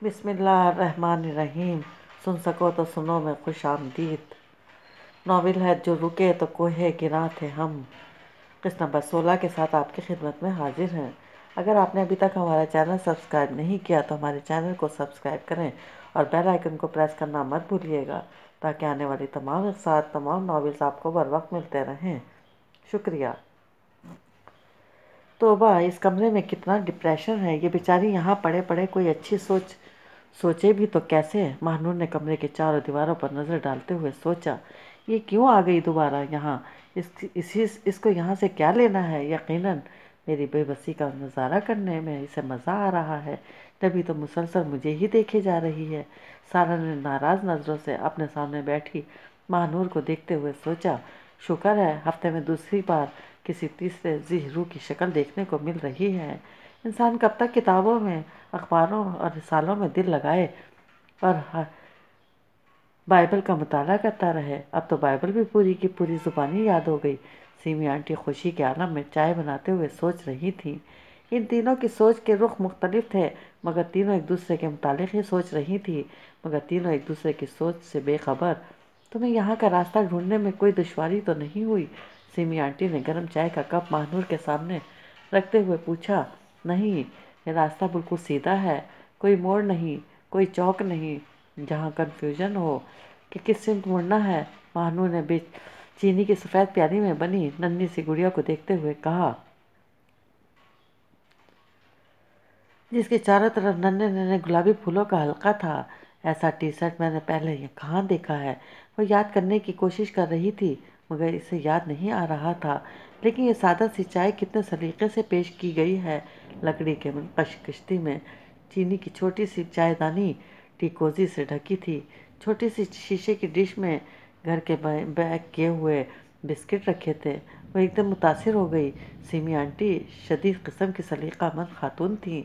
بسم اللہ الرحمن الرحیم۔ سن سکو تو سنو میں خوش آمدید۔ ناول ہے جو رکے تو کوہ گراں تھے ہم، قسط نمبر 16 کے ساتھ آپ کی خدمت میں حاضر ہیں۔ اگر آپ نے ابھی تک ہمارا چینل سبسکرائب نہیں کیا تو ہمارے چینل کو سبسکرائب کریں اور بیل آئیکن کو پریس کرنا مت بھولیے گا تاکہ آنے والی تمام اقساط، تمام ناولز آپ کو بر وقت ملتے رہیں۔ شکریہ۔ توبہ، اس کمرے میں کتنا ڈپریشن ہے۔ یہ بیچاری یہاں پڑے پڑے کوئی اچھی سوچے بھی تو کیسے؟ ماہنور نے کمرے کے چاروں دیواروں پر نظر ڈالتے ہوئے سوچا، یہ کیوں آ گئی دوبارہ یہاں؟ اس کو یہاں سے کیا لینا ہے؟ یقیناً میری بے بسی کا نظارہ کرنے میں اسے مزہ آ رہا ہے، تبھی تو مسلسل مجھے ہی دیکھے جا رہی ہے۔ سارا نے ناراض نظروں سے اپنے سامنے بیٹھی ماہنور کو دیکھتے ہوئے سوچا، شکر ہے ہفتے میں دوسری بار کسی تیسرے ذی روح کی شکل دیکھنے کو مل رہی ہے۔ انسان کب تک کتابوں میں، اخباروں اور رسالوں میں دل لگائے اور بائبل کا مطالعہ کرتا رہے؟ اب تو بائبل بھی پوری کی پوری زبانی یاد ہو گئی۔ سیمی آنٹی خوشی کے عالم میں چائے بناتے ہوئے سوچ رہی تھیں۔ ان تینوں کی سوچ کے رخ مختلف تھے مگر تینوں ایک دوسرے کے متعلق ہی سوچ رہی تھی، مگر تینوں ایک دوسرے کی سوچ سے بے خبر۔ تمہیں یہاں کا راستہ ڈھونڈنے میں کوئی دشواری تو نہیں ہوئی؟ سیمی آنٹی نے گرم چائے کا کپ ماہنور کے سامنے رکھتے ہوئے پوچھا۔ نہیں، یہ راستہ بالکل سیدھا ہے، کوئی موڑ نہیں، کوئی چوک نہیں جہاں کنفیوژن ہو کہ کس سمت مڑنا ہے۔ ماہنور نے چینی کی سفید پیالی میں بنی ننھی سی گڑیا کو دیکھتے ہوئے کہا، جس کے چاروں طرف ننھے ننھے گلابی پھولوں کا حلقہ تھا۔ ایسا ٹی شرٹ میں نے پہلے کہاں دیکھا ہے؟ وہ یاد کرنے کی کوشش کر رہی تھی مگر اسے یاد نہیں آ رہا تھا۔ لیکن یہ سادہ سی چائے کتنے سلیقے سے پیش کی گئی ہے۔ لکڑی کے منقش کشتی میں چینی کی چھوٹی سی چائے دانی ٹی کوزی سے ڈھکی تھی۔ چھوٹی سی شیشے کی ڈش میں گھر کے بیک کیے ہوئے بسکٹ رکھے تھے۔ وہ ایک دم متاثر ہو گئی۔ سیمی آنٹی شدید قسم کی سلیقہ مند خاتون تھیں۔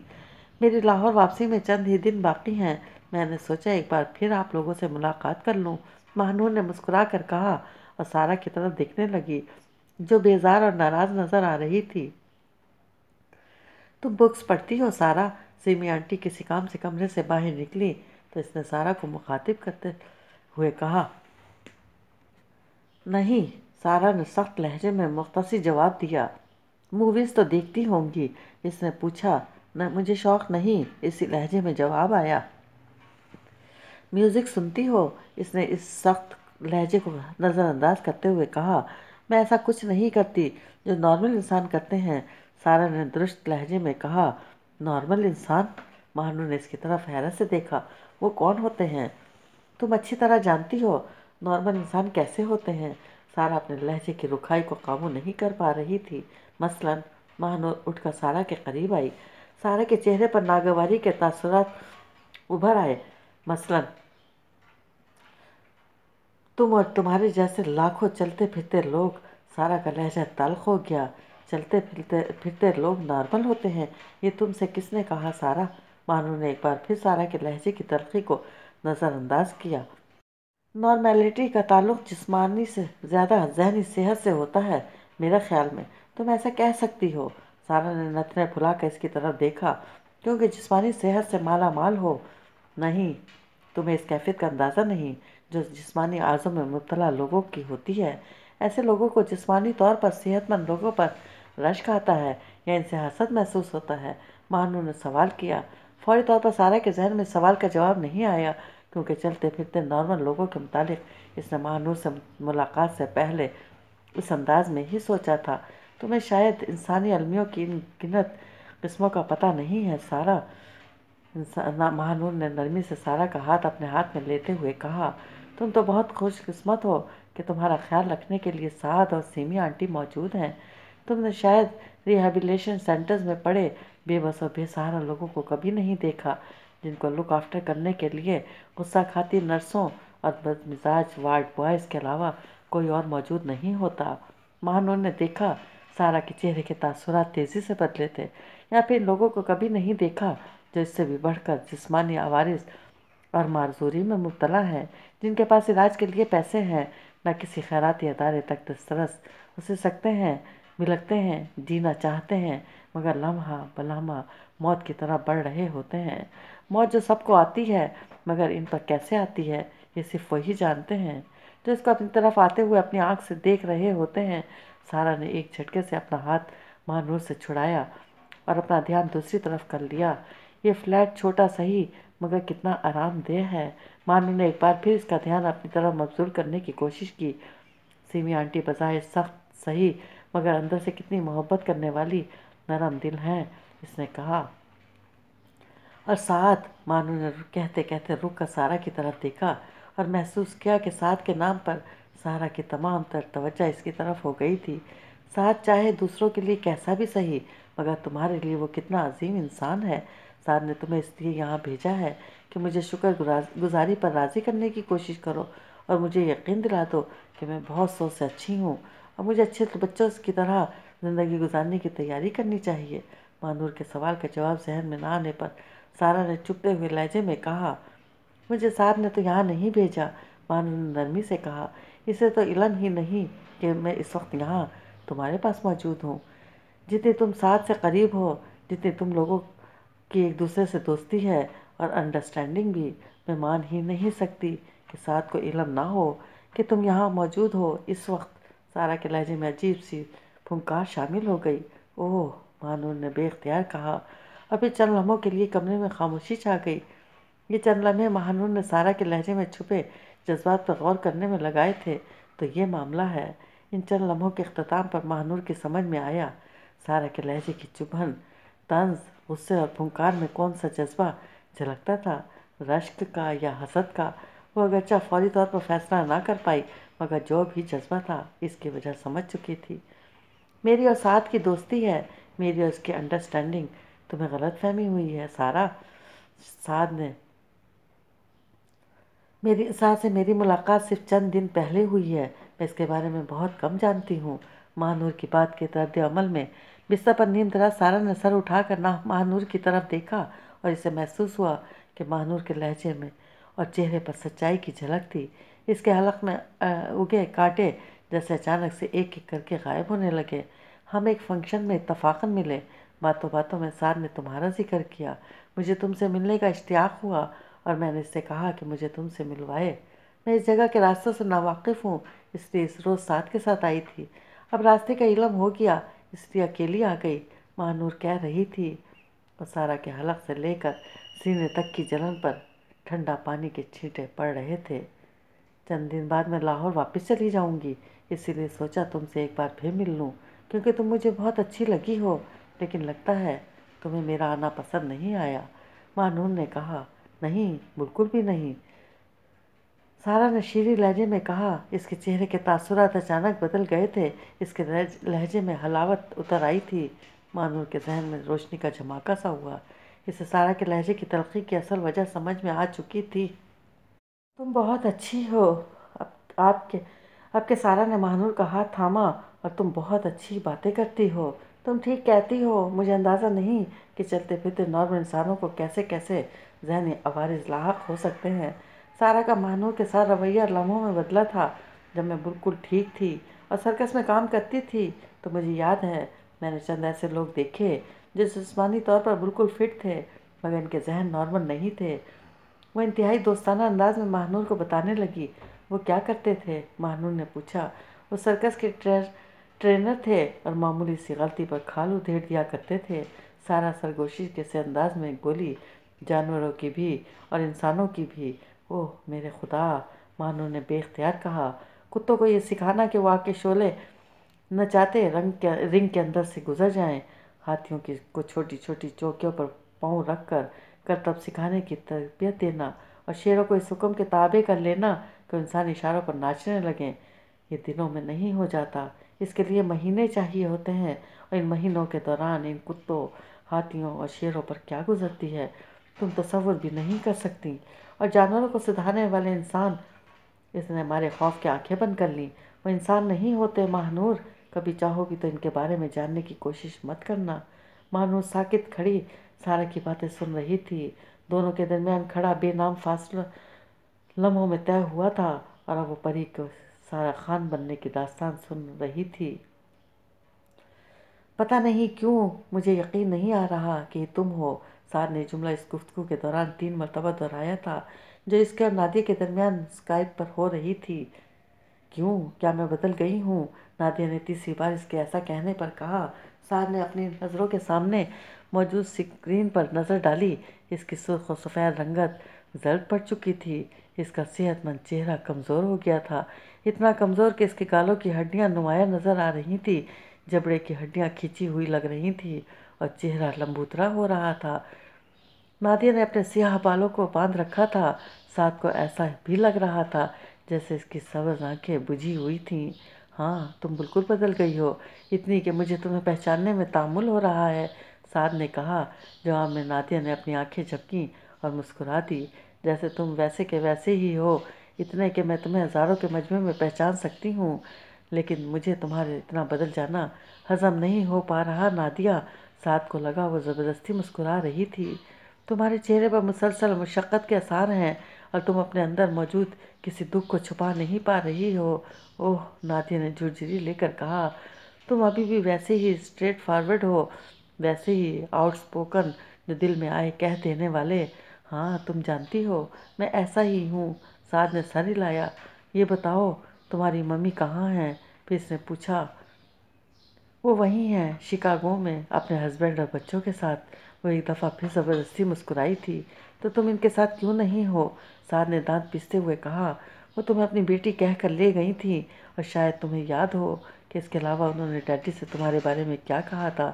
میری لاہور واپسی میں چند ہی دن باقی ہیں، میں نے سوچا ایک بار پھر آپ لوگوں سے ملاقات کر لوں۔ ماہنور نے مسکرا کر کہا اور سارا کی طرف دیکھنے لگی جو بیزار اور ناراض نظر آ رہی تھی۔ تم بکس پڑھتی ہو سارا؟ سیمی آنٹی کسی کام سے کمرے سے باہر نکلی تو اس نے سارا کو مخاطب کرتے ہوئے کہا، نہیں، سارا نے سخت لہجے میں مختصر جواب دیا۔ موویز تو دیکھتی ہوں گی؟ اس نے پوچھا۔ نہ، مجھے شوق نہیں، اسی لہجے میں جواب آیا۔ میوزک سنتی ہو؟ اس نے اس سخت لہجے کو نظر انداز کرتے ہوئے کہا۔ میں ایسا کچھ نہیں کرتی جو نارمل انسان کرتے ہیں، سارا نے درست لہجے میں کہا۔ نارمل انسان؟ ماہنور نے اس کی طرف حیرت سے دیکھا۔ وہ کون ہوتے ہیں؟ تم اچھی طرح جانتی ہو نارمل انسان کیسے ہوتے ہیں۔ سارا اپنے لہجے کی رکھائی کو قابو نہیں کر پا رہی تھی۔ مثلاً؟ ماہنور اٹھ کر سارا کے قریب آئی۔ سارا کے چہرے پر ناگواری کے تاثرات ابھر آئے۔ مثلاً تم اور تمہارے جیسے لاکھوں چلتے پھرتے لوگ۔ سارا کا لہجہ تلخ ہو گیا۔ چلتے پھرتے لوگ نارمل ہوتے ہیں، یہ تم سے کس نے کہا سارا؟ ماہنور نے ایک بار پھر سارا کے لہجے کی تلخی کو نظر انداز کیا۔ نارمیلٹی کا تعلق جسمانی سے زیادہ ذہنی صحت سے ہوتا ہے میرے خیال میں۔ تم ایسا کہہ سکتی ہو؟ سارا نے نتنے پھلا کر اس کی طرف دیکھا۔ کیونکہ جسمانی صحت سے مالا مال ہو؟ نہیں، تمہیں اس کیفیت کا اندازہ نہیں جو جسمانی اعضوں میں مبتلا لوگوں کی ہوتی ہے۔ ایسے لوگوں کو جسمانی طور پر صحت مند لوگوں پر رشک آتا ہے یا ان سے حسد محسوس ہوتا ہے؟ ماہنور نے سوال کیا۔ فوری طور پر سارا کے ذہن میں سوال کا جواب نہیں آیا کیونکہ چلتے پھرتے نارمل لوگوں کے متعلق اس نے ماہنور سے ملاقات سے پہلے اس انداز میں ہی سوچا تھا۔ تمہیں شاید انسانی المیوں کی ان گنت قسموں کا پتہ نہیں ہے سارا۔ ماہنور نے نرمی سے سارا کا ہاتھ اپنے ہاتھ میں لیتے ہوئے کہا، تم تو بہت خوش قسمت ہو کہ تمہارا خیال رکھنے کے لیے سعد اور سیمی آنٹی موجود ہیں۔ تم نے شاید ریہیبلیٹیشن سینٹرز میں پڑے بے بس اور بے سہارا لوگوں کو کبھی نہیں دیکھا جن کو لک آفٹر کرنے کے لیے غصہ کھاتی نرسوں اور بدمزاج وارڈ بوائز کے علاوہ کوئی اور موجود نہیں ہوتا۔ ماہنور نے دیکھا سارا کے چہرے کے تاثرات تیزی سے بدلے تھے۔ یا پھر لوگوں کو کبھی نہیں دیکھا جو اس سے بھی بڑھ کر جسمانی عوارض اور معذوری میں مبتلا ہیں، جن کے پاس علاج کے لیے پیسے ہیں، نہ کسی خیراتی ادارے تک دسترس اسے سکتے ہیں، بلکتے ہیں، جینا چاہتے ہیں مگر لمحہ بلمحہ موت کی طرح بڑھ رہے ہوتے ہیں۔ موت جو سب کو آتی ہے مگر ان پر کیسے آتی ہے یہ صرف وہی جانتے ہیں جو اس کو اپنی طرف آتے ہوئے اپنی آنکھ سے دیکھ رہے ہوتے ہیں۔ سارا نے ایک جھٹکے سے اپنا ہاتھ مہانور سے چھڑایا اور اپنا دھیان دوسری طرف کر لیا۔ یہ فلیٹ چھوٹا صحیح مگر کتنا آرام دہ ہے۔ مہانور نے ایک بار پھر اس کا دھیان اپنی طرف مبذول کرنے کی کوشش کی۔ سیمی آنٹی بظاہر سخت صحیح مگر اندر سے کتنی محبت کرنے والی نرم دل ہیں، اس نے کہا۔ اور سعد، مانو نے کہتے کہتے رک کر سارا کی طرف دیکھا اور محسوس کیا کہ سعد کے نام پر سارا کی تمام تر توجہ اس کی طرف ہو گئی تھی۔ سعد چاہے دوسروں کے لیے کیسا بھی صحیح مگر تمہارے لیے وہ کتنا عظیم انسان ہے۔ سعد نے تمہیں اس لیے یہاں بھیجا ہے کہ مجھے شکر گزاری پر راضی کرنے کی کوشش کرو اور مجھے یقین دلا دو کہ میں بہت سو سے اچھی ہوں اور مجھے اچھے بچوں کی طرح زندگی گزارنے کی تیاری کرنی چاہیے۔ مانور کے سوال کا جواب ذہن میں نہ آنے پر سارا نے چپتے ہوئے لہجے میں کہا، مجھے سعد نے تو یہاں نہیں بھیجا۔ مانور نے نرمی سے کہا، اسے تو علم ہی نہیں کہ میں اس وقت یہاں تمہارے پاس موجود ہوں۔ جتنی تم سعد سے قریب ہو، جتنی تم لوگوں کی ایک دوسرے سے دوستی ہے اور انڈرسٹینڈنگ بھی، میں مان ہی نہیں سکتی کہ سعد کو علم نہ ہو کہ تم یہاں موجود ہو اس وقت۔ سارا کے لہجے میں عجیب سی پھنکار شامل ہو گئی۔ اوہ، مانور نے بے اختیار کہا اور پھر چند لمحوں کے لیے کمرے میں خاموشی چھا گئی۔ یہ چند لمحے مہانور نے سارا کے لہجے میں چھپے جذبات پر غور کرنے میں لگائے تھے۔ تو یہ معاملہ ہے۔ ان چند لمحوں کے اختتام پر مہانور کی سمجھ میں آیا سارا کے لہجے کی چبھن، طنز، غصے اور پھنکار میں کون سا جذبہ جھلکتا تھا، رشک کا یا حسد کا۔ وہ اگرچہ فوری طور پر فیصلہ نہ کر پائی مگر جو بھی جذبہ تھا اس کی وجہ سمجھ چکی تھی۔ میری اور سعد کی دوستی ہے، میری اور اس کی انڈرسٹینڈنگ۔ تمہیں غلط فہمی ہوئی ہے سارا۔ سعد سے میری ملاقات صرف چند دن پہلے ہوئی ہے، میں اس کے بارے میں بہت کم جانتی ہوں۔ مہانور کی بات کے رد عمل میں بستر پر نیم دراز سارا نے سر اٹھا کر مہانور کی طرف دیکھا اور اسے محسوس ہوا کہ مہانور کے لہجے میں اور چہرے پر سچائی کی جھلک تھی۔ اس کے حلق میں اگے کانٹے جیسے اچانک سے ایک ایک کر کے غائب ہونے لگے۔ ہم ایک فنکشن میں اتفاقاً ملے، باتوں باتوں میں سعد نے تمہارا ذکر کیا، مجھے تم سے ملنے کا اشتیاق ہوا اور میں نے اس سے کہا کہ مجھے تم سے ملوائے۔ میں اس جگہ کے راستوں سے ناواقف ہوں، اس لیے اس روز سعد کے ساتھ آئی تھی۔ اب راستے کا علم ہو گیا اس لیے اکیلی آ گئی، مہانور کہہ رہی تھی اور سارا کے حلق سے لے کر سینے تک کی جلن پر ٹھنڈا پانی کے چھینٹے پڑ رہے تھے۔ چند دن بعد میں لاہور واپس چلی جاؤں گی، اسی لیے سوچا تم سے ایک بار پھر مل لوں، کیونکہ تم مجھے بہت اچھی لگی ہو، لیکن لگتا ہے تمہیں میرا آنا پسند نہیں آیا۔ مہانور نے کہا، نہیں، بالکل بھی نہیں۔ سارا نے شیریں لہجے میں کہا۔ اس کے چہرے کے تاثرات اچانک بدل گئے تھے، اس کے لہجے میں حلاوت اتر آئی تھی۔ مہانور کے ذہن میں روشنی کا جھماکا سا ہوا، اسے سارا کے لہجے کی تلخی کی اصل وجہ سمجھ میں آ چکی تھی۔ تم بہت اچھی ہو۔ آپ کے سارا نے مہانور کا ہاتھ تھاما، اور تم بہت اچھی باتیں کرتی ہو۔ تم ٹھیک کہتی ہو، مجھے اندازہ نہیں کہ چلتے پھرتے نارمل انسانوں کو کیسے کیسے ذہنی عوارض لاحق ہو سکتے ہیں۔ سارا کا مہانور کے ساتھ رویہ لمحوں میں بدلا تھا۔ جب میں بالکل ٹھیک تھی اور سرکس میں کام کرتی تھی تو مجھے یاد ہے میں نے چند ایسے لوگ دیکھے جو جسمانی طور پر بالکل فٹ تھے مگر ان کے ذہن نارمل نہیں تھے۔ وہ انتہائی دوستانہ انداز میں مہانور کو بتانے لگی۔ وہ کیا کرتے تھے؟ مہانور نے پوچھا۔ وہ سرکس کے ٹرینر تھے اور معمولی سی غلطی پر کھال ادھیڑ دیا کرتے تھے۔ سارا سرگوشی کے سے انداز میں بولی، جانوروں کی بھی اور انسانوں کی بھی۔ اوہ میرے خدا، مہانور نے بے اختیار کہا، کتوں کو یہ سکھانا کہ وہ آگ کے شعلے نہ چاہتے رنگ کے اندر سے گزر جائیں، ہاتھیوں کو چھوٹی چھوٹی چوکیوں پر پاؤں رکھ کر کرتب سکھانے کی تربیت دینا اور شیروں کو اس حکم کے تابع کر لینا کہ انسان اشاروں پر ناچنے لگیں، یہ دنوں میں نہیں ہو جاتا۔ اس کے لیے مہینے چاہیے ہوتے ہیں، اور ان مہینوں کے دوران ان کتوں، ہاتھیوں اور شیروں پر کیا گزرتی ہے تم تصور بھی نہیں کر سکتی۔ اور جانوروں کو سدھارنے والے انسان، اس نے ہمارے خوف کی آنکھیں بند کر لیں۔ وہ انسان نہیں ہوتے مہانور، کبھی چاہو گی تو ان کے بارے میں جاننے کی کوشش مت کرنا۔ مہانور ساکت کھڑی سارا کی باتیں سن رہی تھی۔ دونوں کے درمیان کھڑا بے نام فاصلہ لمحوں میں طے ہوا تھا، اور اب وہ پری کو سارا خان بننے کی داستان سن رہی تھی۔ پتہ نہیں کیوں مجھے یقین نہیں آ رہا کہ یہ تم ہو، سعد نے جملہ اس گفتگو کے دوران 3 مرتبہ دہرایا تھا جو اس کے اور نادیہ کے درمیان اسکائپ پر ہو رہی تھی۔ کیوں؟ کیا میں بدل گئی ہوں؟ نادیہ نے تیسری بار اس کے ایسا کہنے پر کہا۔ سعد نے اپنی نظروں کے سامنے موجود اسکرین پر نظر ڈالی۔ اس کی سرخ و سفید رنگت زرد پڑ چکی تھی۔ اس کا صحت مند چہرہ کمزور ہو گیا تھا، اتنا کمزور کہ اس کے گالوں کی ہڈیاں نمایاں نظر آ رہی تھیں، جبڑے کی ہڈیاں کھینچی ہوئی لگ رہی تھیں اور چہرہ لمبوترا ہو رہا تھا۔ نادیہ نے اپنے سیاہ بالوں کو باندھ رکھا تھا۔ سعد کو ایسا بھی لگ رہا تھا جیسے اس کی سبز آنکھیں بجھی ہوئی تھیں۔ ہاں، تم بالکل بدل گئی ہو، اتنی کہ مجھے تمہیں پہچاننے میں تعمل ہو رہا ہے، سعد نے کہا۔ جواب میں نادیہ نے اپنی آنکھیں جھپکیں اور مسکرا دی۔ جیسے تم ویسے کے ویسے ہی ہو، اتنے کہ میں تمہیں ہزاروں کے مجموعے میں پہچان سکتی ہوں، لیکن مجھے تمہارے اتنا بدل جانا ہضم نہیں ہو پا رہا نادیہ۔ سعد کو لگا وہ زبردستی مسکرا رہی تھی۔ تمہارے چہرے پر مسلسل مشقت کے آثار ہیں اور تم اپنے اندر موجود کسی دکھ کو چھپا نہیں پا رہی ہو۔ اوہ، نادیہ نے جھرجھری لے کر کہا، تم ابھی بھی ویسے ہی اسٹریٹ فارورڈ ہو، ویسے ہی آؤٹ اسپوکن، جو دل میں آئے کہہ دینے والے۔ ہاں، تم جانتی ہو میں ایسا ہی ہوں، سعد نے سر ہلایا۔ یہ بتاؤ تمہاری ممی کہاں ہیں؟ پھر اس نے پوچھا۔ وہ وہیں ہیں، شکاگو میں، اپنے ہسبینڈ اور بچوں کے ساتھ۔ وہ ایک دفعہ پھر زبردستی مسکرائی تھی۔ تو تم ان کے ساتھ کیوں نہیں ہو؟ سعد نے دانت پیستے ہوئے کہا۔ وہ تمہیں اپنی بیٹی کہہ کر لے گئی تھیں، اور شاید تمہیں یاد ہو کہ اس کے علاوہ انہوں نے ڈیڈی سے تمہارے بارے میں کیا کہا تھا۔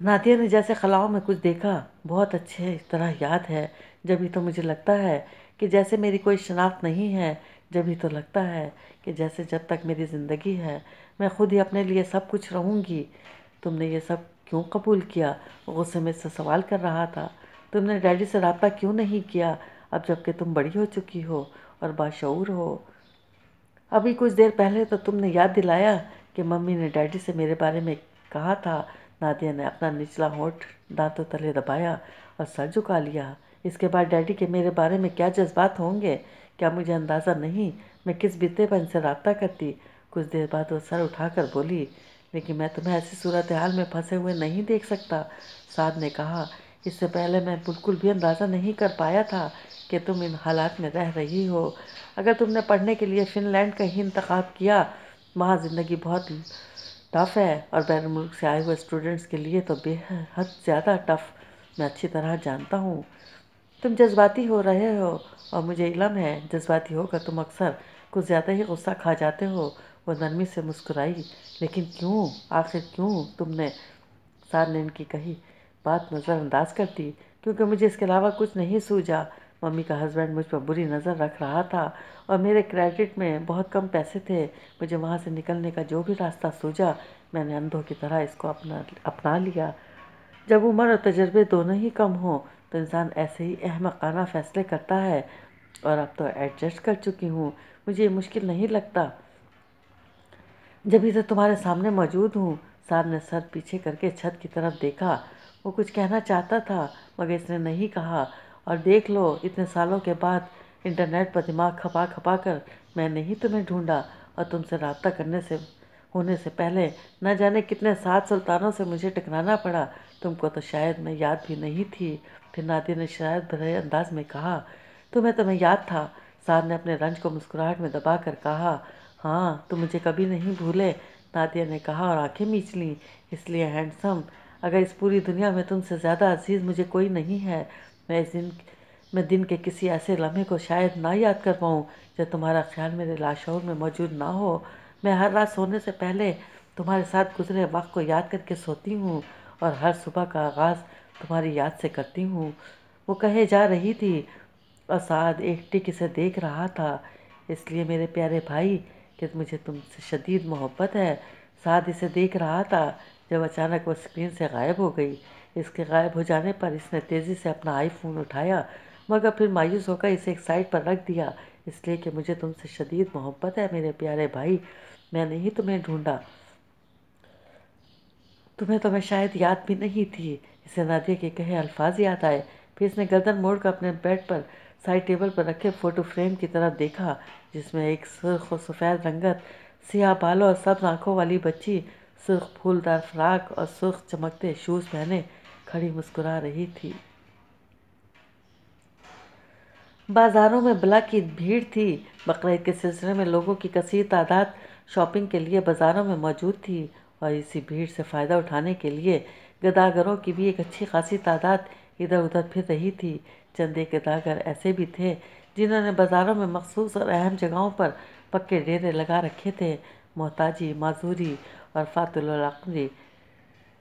نادیہ نے جیسے خلاؤں میں کچھ دیکھا۔ بہت اچھے طرح یاد ہے، جبھی تو مجھے لگتا ہے کہ جیسے میری کوئی شناخت نہیں ہے، جبھی تو لگتا ہے کہ جیسے جب تک میری زندگی ہے میں خود ہی اپنے لیے سب کچھ رہوں گی۔ تم نے یہ سب کیوں قبول کیا؟ وہ غصے میں سے سوال کر رہا تھا۔ تم نے ڈیڈی سے رابطہ کیوں نہیں کیا اب جب کہ تم بڑی ہو چکی ہو اور باشعور ہو؟ ابھی کچھ دیر پہلے تو تم نے یاد دلایا کہ ممی نے ڈیڈی سے میرے بارے میں کہا تھا۔ نادیہ نے اپنا نچلا ہونٹ دانتوں تلے دبایا اور سر جھکا لیا۔ اس کے بعد ڈیڈی کے میرے بارے میں کیا جذبات ہوں گے؟ کیا مجھے اندازہ نہیں میں کس بتے پر ان سے رابطہ کرتی؟ کچھ دیر بعد وہ سر اٹھا کر بولی، لیکن میں تمہیں ایسی صورتحال میں پھنسے ہوئے نہیں دیکھ سکتا، سعد نے کہا۔ اس سے پہلے میں بالکل بھی اندازہ نہیں کر پایا تھا کہ تم ان حالات میں رہ رہی ہو۔ اگر تم نے پڑھنے کے لیے فن لینڈ کا ہی انتخاب کیا، وہاں زندگی بہت ٹف ہے، اور بین ملک سے آئے ہوئے اسٹوڈنٹس کے لیے تو بے حد زیادہ ٹف۔ میں اچھی طرح جانتا ہوں تم جذباتی ہو رہے ہو، اور مجھے علم ہے جذباتی ہو کر تم اکثر کچھ زیادہ ہی غصہ کھا جاتے ہو۔ وہ نرمی سے مسکرائی۔ لیکن کیوں؟ آخر کیوں؟ تم نے، سعد نے ان کی کہی بات نظر انداز کر دی۔ کیونکہ مجھے اس کے علاوہ کچھ نہیں سوجا۔ ممی کا ہسبینڈ مجھ پر بری نظر رکھ رہا تھا اور میرے کریڈٹ میں بہت کم پیسے تھے۔ مجھے وہاں سے نکلنے کا جو بھی راستہ سوجا، میں نے اندھوں کی طرح اس کو اپنا لیا۔ جب عمر اور تجربے دونوں ہی کم ہوں تو انسان ایسے ہی احمقانہ فیصلے کرتا ہے، اور اب تو ایڈجسٹ کر چکی ہوں، مجھے یہ مشکل نہیں لگتا۔ جبھی تو تمہارے سامنے موجود ہوں۔ سعد نے سر پیچھے کر کے چھت کی طرف دیکھا۔ وہ کچھ کہنا چاہتا تھا مگر اس نے نہیں کہا۔ اور دیکھ لو، اتنے سالوں کے بعد انٹرنیٹ پر دماغ کھپا کھپا کر میں نے ہی تمہیں ڈھونڈا، اور تم سے رابطہ ہونے سے پہلے نہ جانے کتنے 7 سلطانوں سے مجھے ٹکرانا پڑا۔ تم کو تو شاید میں یاد بھی نہیں تھی۔ پھر نادیہ نے شاید بھرے انداز میں کہا، تمہیں یاد تھا؟ سعد نے اپنے رنج کو مسکراہٹ میں دبا کر کہا، ہاں، تم مجھے کبھی نہیں بھولے، نادیہ نے کہا اور آنکھیں میچ لیں۔ اس لیے ہینڈسم، اگر اس پوری دنیا میں تم سے زیادہ عزیز مجھے کوئی نہیں ہے، میں دن کے کسی ایسے لمحے کو شاید نہ یاد کر پاؤں جب تمہارا خیال میرے لاشعور میں موجود نہ ہو۔ میں ہر رات سونے سے پہلے تمہارے ساتھ گزرے وقت کو یاد کر کے سوتی ہوں، اور ہر صبح کا آغاز تمہاری یاد سے کرتی ہوں۔ وہ کہے جا رہی تھی، اور سعد ایک ٹک اسے دیکھ رہا تھا۔ اس لیے میرے پیارے بھائی کہ مجھے تم سے شدید محبت ہے۔ سعد اسے دیکھ رہا تھا جب اچانک وہ اسکرین سے غائب ہو گئی۔ اس کے غائب ہو جانے پر اس نے تیزی سے اپنا آئی فون اٹھایا، مگر پھر مایوس ہو کر اسے ایک سائڈ پر رکھ دیا۔ اس لیے کہ مجھے تم سے شدید محبت ہے میرے پیارے بھائی، میں نے ہی تمہیں ڈھونڈا، تمہیں تو میں شاید یاد بھی نہیں تھی۔ اسے نادیہ کے کہے الفاظ یاد آئے۔ پھر اس نے گردن موڑ کر اپنے بیڈ پر سائڈ ٹیبل پر رکھے فوٹو فریم کی طرف دیکھا، جس میں ایک سرخ و سفید رنگت، سیاہ بالوں اور سبز آنکھوں والی بچی، سرخ پھولدار فراک اور سرخ چمکتے شوز پہنے کھڑی مسکرا رہی تھی۔ بازاروں میں بلا کی بھیڑ تھی۔ بقرعید کے سلسلے میں لوگوں کی کثیر تعداد شاپنگ کے لیے بازاروں میں موجود تھی اور اسی بھیڑ سے فائدہ اٹھانے کے لیے گداگروں کی بھی ایک اچھی خاصی تعداد ادھر ادھر پھر رہی تھی۔ چند ایک گداگر ایسے بھی تھے جنہوں نے بازاروں میں مخصوص اور اہم جگہوں پر پکے ڈیرے لگا رکھے تھے۔ محتاجی، معذوری اور فاضل العقلی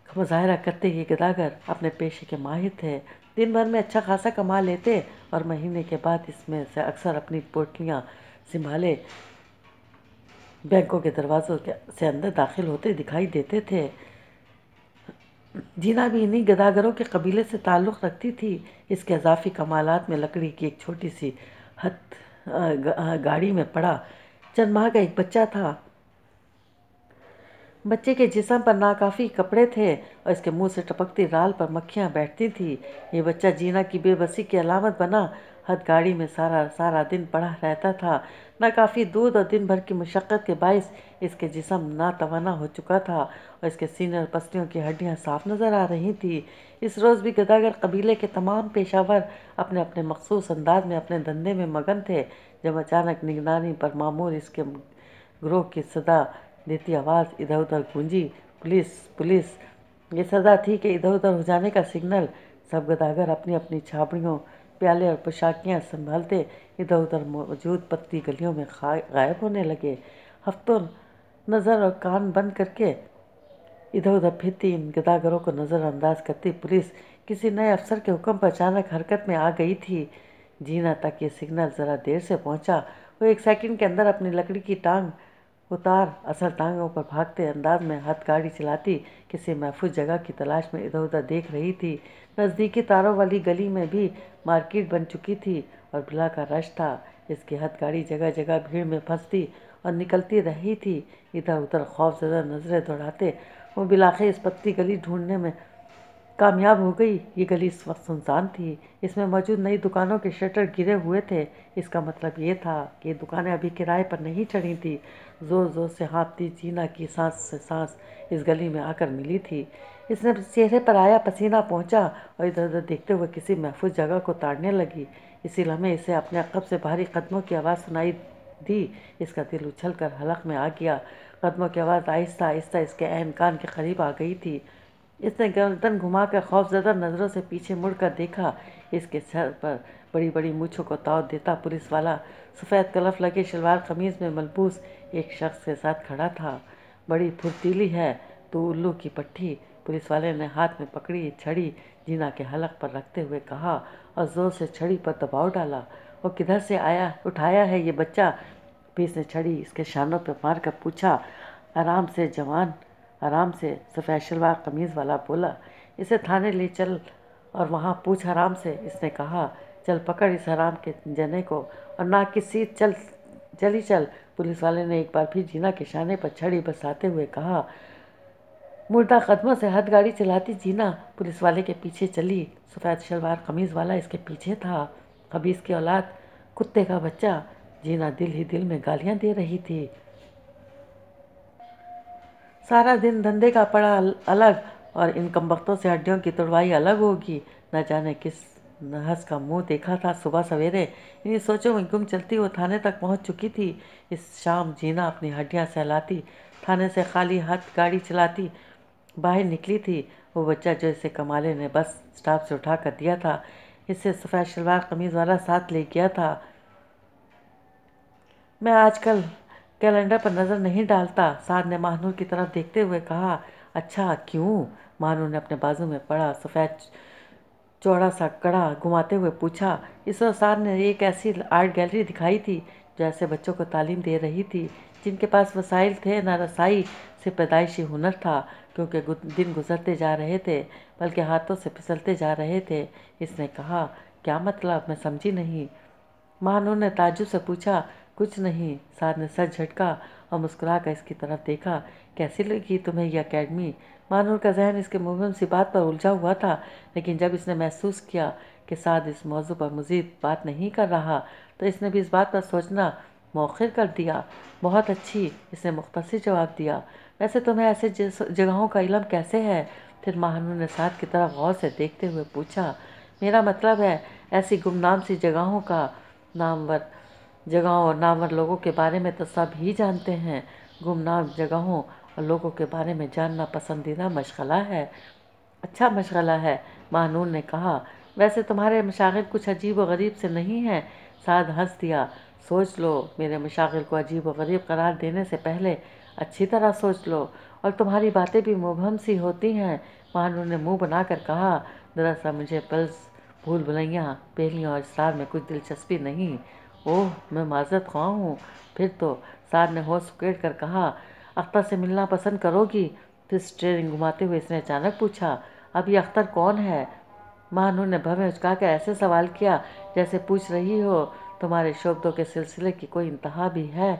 کا مظاہرہ کرتے یہ گداگر اپنے پیشے کے ماہر تھے۔ دن بھر میں اچھا خاصا کما لیتے اور مہینے کے بعد اس میں سے اکثر اپنی پوٹلیاں سنبھالے بینکوں کے دروازوں سے اندر داخل ہوتے دکھائی دیتے تھے۔ جینا بھی انہی گداگروں کے قبیلے سے تعلق رکھتی تھی۔ اس کے اضافی کمالات میں لکڑی کی ایک چھوٹی سی گاڑی میں پڑا چند ماہ کا ایک بچہ تھا۔ بچے کے جسم پر ناکافی کپڑے تھے اور اس کے منہ سے ٹپکتی رال پر مکھیاں بیٹھتی تھیں۔ یہ بچہ جینا کی بے بسی کی علامت بنا ہتھ گاڑی میں سارا دن پڑا رہتا تھا۔ ناکافی دودھ اور دن بھر کی مشقت کے باعث اس کے جسم ناتوانا ہو چکا تھا اور اس کے سینے اور پسلیوں کی ہڈیاں صاف نظر آ رہی تھیں۔ اس روز بھی گداگر قبیلے کے تمام پیشہ ور اپنے اپنے مخصوص انداز میں اپنے دھندے میں مگن تھے جب اچانک نگرانی پر مامور اس کے گروہ کی صدا دیتی آواز ادھر ادھر گونجی، پولیس پولیس! یہ صدا تھی کہ ادھر ادھر ہو جانے کا سگنل۔ سب گداگر اپنی اپنی چھابڑیوں، پیالے اور پوشاکیاں سنبھالتے ادھر ادھر موجود پتلی گلیوں میں غائب ہونے لگے۔ ہفتوں نظر اور کان بند کر کے ادھر ادھر پھرتی ان گداگروں کو نظر انداز کرتی پولیس کسی نئے افسر کے حکم پر اچانک حرکت میں آ گئی تھی۔ جینا تک یہ سگنل ذرا دیر سے پہنچا۔ وہ ایک سیکنڈ کے اندر اپنی لکڑی کی ٹانگ اتار اصل ٹانگوں پر بھاگتے انداز میں ہاتھ گاڑی چلاتی کسی محفوظ جگہ کی تلاش میں ادھر ادھر دیکھ رہی تھی۔ نزدیکی تاروں والی گلی میں بھی مارکیٹ بن چکی تھی اور بلا کا رش تھا۔ اس کی ہاتھ گاڑی جگہ جگہ بھیڑ میں پھنستی اور نکلتی رہی تھی۔ ادھر ادھر خوف زدہ نظریں دوڑاتے وہ بالآخر اس پتلی گلی ڈھونڈنے میں کامیاب ہو گئی۔ یہ گلی اس وقت سنسان تھی۔ اس میں موجود نئی دکانوں کے شٹر گرے ہوئے تھے۔ اس کا مطلب یہ تھا کہ یہ دکانیں ابھی کرائے پر نہیں چڑھی تھیں۔ زور زور سے ہانپتی جینا کی سانس سے سانس اس گلی میں آ کر ملی تھی۔ اس نے چہرے پر آیا پسینہ پہنچا اور ادھر ادھر دیکھتے ہوئے کسی محفوظ جگہ کو تاڑنے لگی۔ اسی لمحے اسے اپنے عقب سے بھاری قدموں کی آواز سنائی دی۔ اس کا دل اچھل کر حلق میں آ گیا۔ قدموں کی آواز آہستہ آہستہ اس کے عین کان کے قریب آ گئی تھی۔ اس نے گردن گھما کر خوف زدہ نظروں سے پیچھے مڑ کر دیکھا۔ اس کے سر پر بڑی بڑی مونچھوں کو تاؤ دیتا پولیس والا سفید کلف لگے شلوار قمیض میں ملبوس ایک شخص کے ساتھ کھڑا تھا۔ بڑی پھرتیلی ہے تو الو کی پٹھی! پولیس والے نے ہاتھ میں پکڑی چھڑی جینا کے حلق پر رکھتے ہوئے کہا اور زور سے چھڑی پر دباؤ ڈالا۔ وہ کدھر سے اٹھایا ہے یہ بچہ؟ پھر اس نے چھڑی اس کے شانوں پہ مار کر پوچھا۔ آرام سے جوان، آرام سے، سفید شلوار قمیض والا بولا۔ اسے تھانے لے چل اور وہاں پوچھ آرام سے، اس نے کہا۔ چل پکڑ اس حرام کے جنے کو اور ناک کی سیدھ چلی چل! پولیس والے نے ایک بار پھر جینا کے شانے پر چھڑی برساتے ہوئے کہا۔ مردہ قدموں سے ہاتھ گاڑی چلاتی جینا پولیس والے کے پیچھے چلی۔ سفید شلوار قمیض والا اس کے پیچھے تھا۔ خبیث کی اولاد، کتے کا بچہ! جینا دل ہی دل میں گالیاں دے رہی تھی۔ سارا دن دھندے کا پڑا الگ اور ان کمبختوں سے ہڈیوں کی تڑوائی الگ ہوگی۔ نہ جانے کس نحس کا منہ دیکھا تھا صبح سویرے۔ انہی سوچوں میں گم چلتی وہ تھانے تک پہنچ چکی تھی۔ اس شام جینا اپنی ہڈیاں سہلاتی تھانے سے خالی ہاتھ گاڑی چلاتی باہر نکلی تھی۔ وہ بچہ جو اسے کمالے نے بس اسٹاپ سے اٹھا کر دیا تھا، اسے سفید شلوار قمیض والا ساتھ لے گیا تھا۔ میں آج کل کیلنڈر پر نظر نہیں ڈالتا، سعد نے ماہنور کی طرف دیکھتے ہوئے کہا۔ اچھا، کیوں؟ ماہنور نے اپنے بازو میں پڑا سفید چوڑا سا کڑا گھماتے ہوئے پوچھا۔ اس وقت سعد نے ایک ایسی آرٹ گیلری دکھائی تھی جو ایسے بچوں کو تعلیم دے رہی تھی جن کے پاس وسائل تھے نہ رسائی سے پیدائشی ہنر تھا، کیونکہ دن گزرتے جا رہے تھے بلکہ ہاتھوں سے پھسلتے جا رہے تھے۔ اس نے کہا۔ کیا مطلب؟ میں سمجھی نہیں۔ ماہنور نے تعجب سے پوچھا۔ کچھ نہیں، سعد نے سر جھٹکا اور مسکرا کر اس کی طرف دیکھا۔ کیسی لگی تمہیں یہ اکیڈمی؟ ماہنور کا ذہن اس کے مبہم سی بات پر الجھا ہوا تھا، لیکن جب اس نے محسوس کیا کہ سعد اس موضوع پر مزید بات نہیں کر رہا تو اس نے بھی اس بات پر سوچنا مؤخر کر دیا۔ بہت اچھی، اس نے مختصر جواب دیا۔ ویسے تمہیں ایسے جگہوں کا علم کیسے ہے؟ پھر ماہنور نے سعد کی طرف غور سے دیکھتے ہوئے پوچھا، میرا مطلب ہے ایسی گمنام سی جگہوں اور نامور لوگوں کے بارے میں تو سب ہی جانتے ہیں۔ گمنام جگہوں اور لوگوں کے بارے میں جاننا پسندیدہ مشغلہ ہے۔ اچھا مشغلہ ہے، ماہنور نے کہا۔ ویسے تمہارے مشاغل کچھ عجیب و غریب سے نہیں ہیں؟ سعد ہنس دیا۔ سوچ لو، میرے مشاغل کو عجیب و غریب قرار دینے سے پہلے اچھی طرح سوچ لو، اور تمہاری باتیں بھی مبہم سی ہوتی ہیں۔ ماہنور نے منہ بنا کر کہا، دراصل مجھے پلس، بھول بھلیاں، پہیلیوں اور اسرار میں کچھ دلچسپی نہیں۔ اوہ، میں معذرت خواہ ہوں۔ پھر تو، سعد نے ہوش کھوڑ کر کہا، اختر سے ملنا پسند کرو گی؟ پھر اسٹیئرنگ گھماتے ہوئے اس نے اچانک پوچھا، اب یہ اختر کون ہے؟ ماہنور نے بھویں اچکا کر ایسے سوال کیا جیسے پوچھ رہی ہو، تمہارے شعبدوں کے سلسلے کی کوئی انتہا بھی ہے؟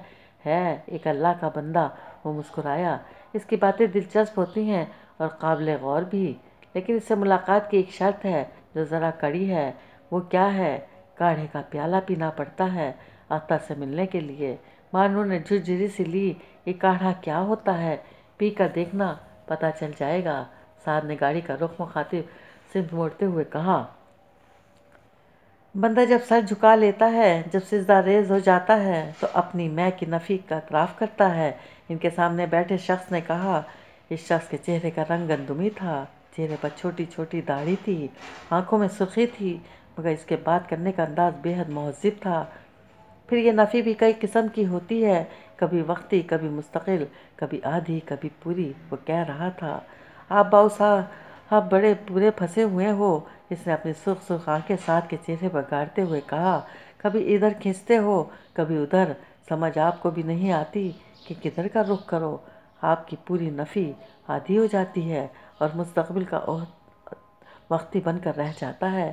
ایک اللہ کا بندہ۔ وہ مسکرایا۔ اس کی باتیں دلچسپ ہوتی ہیں اور قابل غور بھی، لیکن اس سے ملاقات کی ایک شرط ہے جو ذرا کڑی ہے۔ وہ کیا ہے؟ کاڑھے کا پیالہ پینا پڑتا ہے اختر سے ملنے کے لیے۔ ماہنور نے جھرجھری سی لی۔ یہ کاڑھا کیا ہوتا ہے؟ پی کر دیکھنا، پتہ چل جائے گا۔ سعد نے گاڑی کا رخ مخاطب سمت موڑتے ہوئے کہا، بندہ جب سر جھکا لیتا ہے، جب سجدہ ریز ہو جاتا ہے، تو اپنی میں کی نفی کا اعتراف کرتا ہے۔ ان کے سامنے بیٹھے شخص نے کہا۔ اس شخص کے چہرے کا رنگ گندمی تھا، چہرے پر چھوٹی چھوٹی داڑھی تھی، آنکھوں میں سرخی تھی، مگر اس کے بات کرنے کا انداز بے حد مہذب تھا۔ پھر یہ نفی بھی کئی قسم کی ہوتی ہے، کبھی وقتی، کبھی مستقل، کبھی آدھی، کبھی پوری۔ وہ کہہ رہا تھا، آپ باؤ صاحب بڑے برے پھنسے ہوئے ہو۔ اس نے اپنی سرخ سرخ آنکھیں سعد کے چہرے پر گاڑتے ہوئے کہا، کبھی ادھر کھینچتے ہو، کبھی ادھر، سمجھ آپ کو بھی نہیں آتی کہ کدھر کا رخ کرو۔ آپ کی پوری نفی آدھی ہو جاتی ہے اور مستقبل کا وقتی بن کر رہ جاتا ہے۔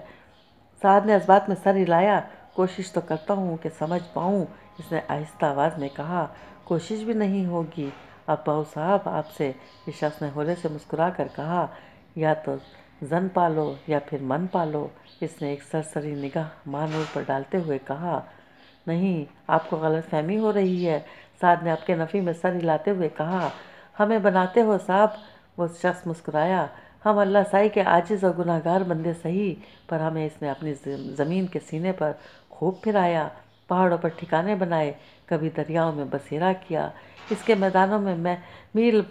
سعد نے اس بات میں سر ہلایا۔ کوشش تو کرتا ہوں کہ سمجھ پاؤں، اس نے آہستہ آواز میں کہا۔ کوشش بھی نہیں ہوگی اب باؤ صاحب آپ سے، اس شخص نے ہولے سے مسکرا کر کہا، یا تو زن پالو یا پھر من پالو۔ اس نے ایک سرسری نگاہ ماہنور پر ڈالتے ہوئے کہا، نہیں، آپ کو غلط فہمی ہو رہی ہے۔ سعد نے اب کے نفی میں سر ہلاتے ہوئے کہا، ہمیں بناتے ہو صاحب۔ وہ شخص مسکرایا، ہم اللہ سائی کے عاجز اور گناہگار بندے سہی، پر ہمیں اس نے اپنی زمین کے سینے پر خوب پھرایا، پہاڑوں پر ٹھکانے بنائے، کبھی دریاؤں میں بسیرا کیا، اس کے میدانوں میں میل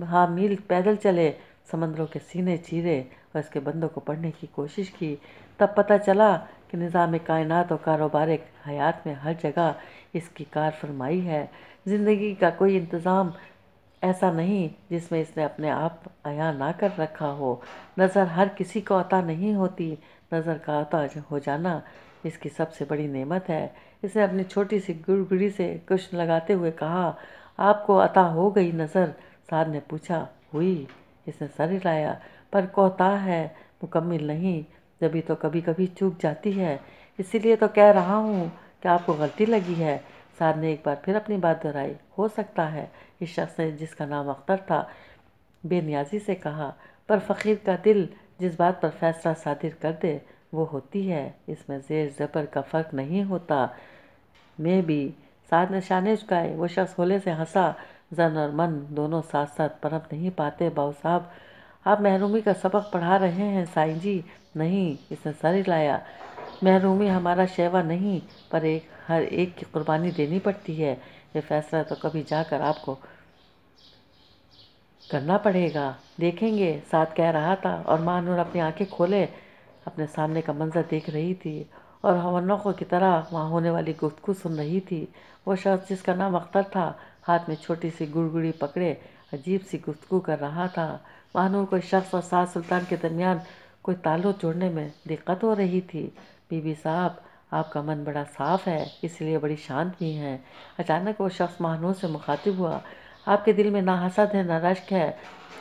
ہاں میل پیدل چلے، سمندروں کے سینے چیرے اور اس کے بندوں کو پڑھنے کی کوشش کی۔ تب پتہ چلا کہ نظام کائنات اور کاروبار حیات میں ہر جگہ اس کی کار فرمائی ہے۔ زندگی کا کوئی انتظام ایسا نہیں جس میں اس نے اپنے آپ عیاں نہ کر رکھا ہو۔ نظر ہر کسی کو عطا نہیں ہوتی، نظر کا عطا ہو جانا اس کی سب سے بڑی نعمت ہے۔ اس نے اپنی چھوٹی سی گڑگڑی سے کشن لگاتے ہوئے کہا، آپ کو عطا ہو گئی نظر؟ سعد نے پوچھا، ہوئی۔ اس نے سر ہلایا، پر کوتاہ ہے، مکمل نہیں، جبھی تو کبھی کبھی چوک جاتی ہے، اسی لیے تو کہہ رہا ہوں کہ آپ کو غلطی لگی ہے۔ سعد نے ایک بار پھر اپنی بات دہرائی، ہو سکتا ہے۔ اس شخص نے، جس کا نام اختر تھا، بے نیازی سے کہا، پر فقیر کا دل جس بات پر فیصلہ صادر کر دے وہ ہوتی ہے، اس میں زیر زبر کا فرق نہیں ہوتا۔ میں بھی۔ سعد نے شانے جھکائے۔ وہ شخص ہولے سے ہنسا، زن اور من دونوں ساتھ ساتھ پنپ نہیں پاتے باؤ صاحب۔ آپ محرومی کا سبق پڑھا رہے ہیں سائیں جی؟ نہیں، اس نے سر ہلایا، محرومی ہمارا شیوا نہیں، پر ہر ایک کی قربانی دینی پڑتی ہے، یہ فیصلہ تو کبھی جا کر آپ کو کرنا پڑے گا۔ دیکھیں گے، سعد کہہ رہا تھا، اور ماہنور اپنی آنکھیں کھولے اپنے سامنے کا منظر دیکھ رہی تھی اور ہونخوں کی طرح وہاں ہونے والی گفتگو سن رہی تھی۔ وہ شخص جس کا نام اختر تھا، ہاتھ میں چھوٹی سی گڑگڑی پکڑے عجیب سی گفتگو کر رہا تھا۔ ماہنور کو اس شخص اور سعد سلطان کے درمیان کوئی تعلق جوڑنے میں دقت ہو رہی تھی۔ بی بی صاحب، آپ کا من بڑا صاف ہے، اس لیے بڑی شانت بھی ہیں۔ اچانک وہ شخص ماہنور سے مخاطب ہوا، آپ کے دل میں نہ حسد ہے نہ رشک ہے،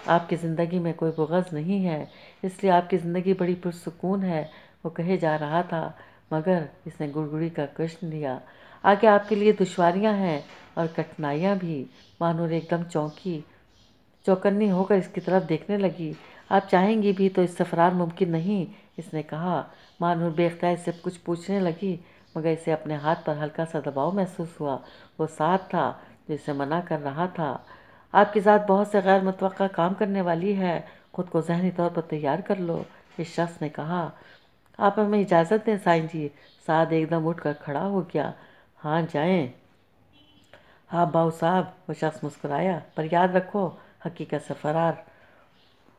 آپ کی زندگی میں کوئی بغض نہیں ہے، اس لیے آپ کی زندگی بڑی پرسکون ہے۔ وہ کہے جا رہا تھا، مگر اس نے گڑگڑی کا کشن لیا، آگے آپ کے لیے دشواریاں ہیں اور کٹھنائیاں بھی۔ ماہنور ایک دم چوکنی ہو کر اس کی طرف دیکھنے لگی۔ آپ چاہیں گی بھی تو اس سے فرار ممکن نہیں، اس نے کہا۔ ماہنور بے اختیار اس سے کچھ پوچھنے لگی، مگر اسے اپنے ہاتھ پر ہلکا سا دباؤ محسوس ہوا۔ وہ سعد تھا جو اسے منع کر رہا تھا۔ آپ کی ذات بہت سے غیر متوقع کام کرنے والی ہے، خود کو ذہنی طور پر تیار کر لو۔ اس شخص نے کہا، آپ ہمیں اجازت دیں سائیں جی۔ سعد ایک دم اٹھ کر کھڑا ہو گیا۔ ہاں جائیں۔ ہاں باؤ صاحب، وہ شخص مسکرایا، پر یاد رکھو حقیقت سے فرار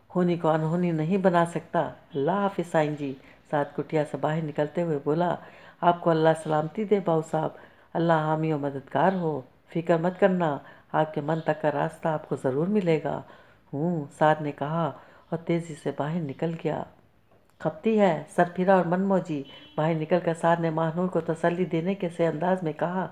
ہونی کو انہونی نہیں بنا سکتا۔ اللہ حافظ سائیں جی۔ سعد کٹیا سے باہر نکلتے ہوئے بولا، آپ کو اللہ سلامتی دے باؤ صاحب، اللہ حامی و مددگار ہو، فکر مت کرنا، آپ کے من تک کا راستہ آپ کو ضرور ملے گا۔ سعد نے کہا اور تیزی سے باہر نکل گیا۔ کھپتی ہے، سر پھرا اور من موجی۔ باہر نکل کر سعد نے ماہنور کو تسلی دینے کے سے انداز میں کہا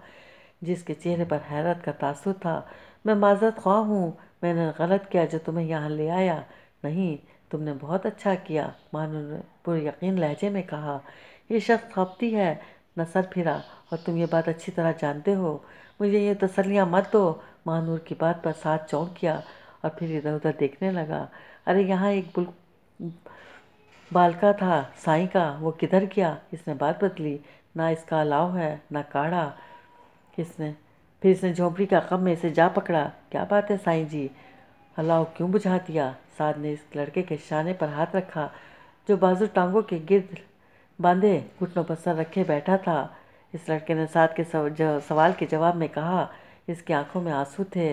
جس کے چہرے پر حیرت کا تاثر تھا، میں معذرت خواہ ہوں، میں نے غلط کیا جو تمہیں یہاں لے آیا۔ نہیں، تم نے بہت اچھا کیا، ماہنور نے پر یقین لہجے میں کہا۔ یہ شخص کھپتی ہے، نہ سر پھرا، اور تم یہ بات اچھی طرح جانتے ہو۔ مجھے یہ تسلیاں مت دو۔ ماہنور کی بات پر سعد چونک گیا اور پھر ادھر ادھر دیکھنے لگا۔ ارے یہاں ایک بالکا تھا سائیں کا، وہ کدھر گیا؟ اس نے بات بدلی، نہ اس کا الاؤ ہے نہ کاڑھا۔ پھر اس نے جھونپڑی کا غم میں اسے جا پکڑا۔ کیا بات ہے سائیں جی، الاؤ کیوں بجھا دیا؟ سعد نے اس لڑکے کے شانے پر ہاتھ رکھا جو بازو ٹانگوں کے گرد باندھے گھٹنوں پر سر رکھے بیٹھا تھا۔ اس لڑکے نے سعد کے سوال کے جواب میں کہا، اس کی آنکھوں میں آنسو تھے۔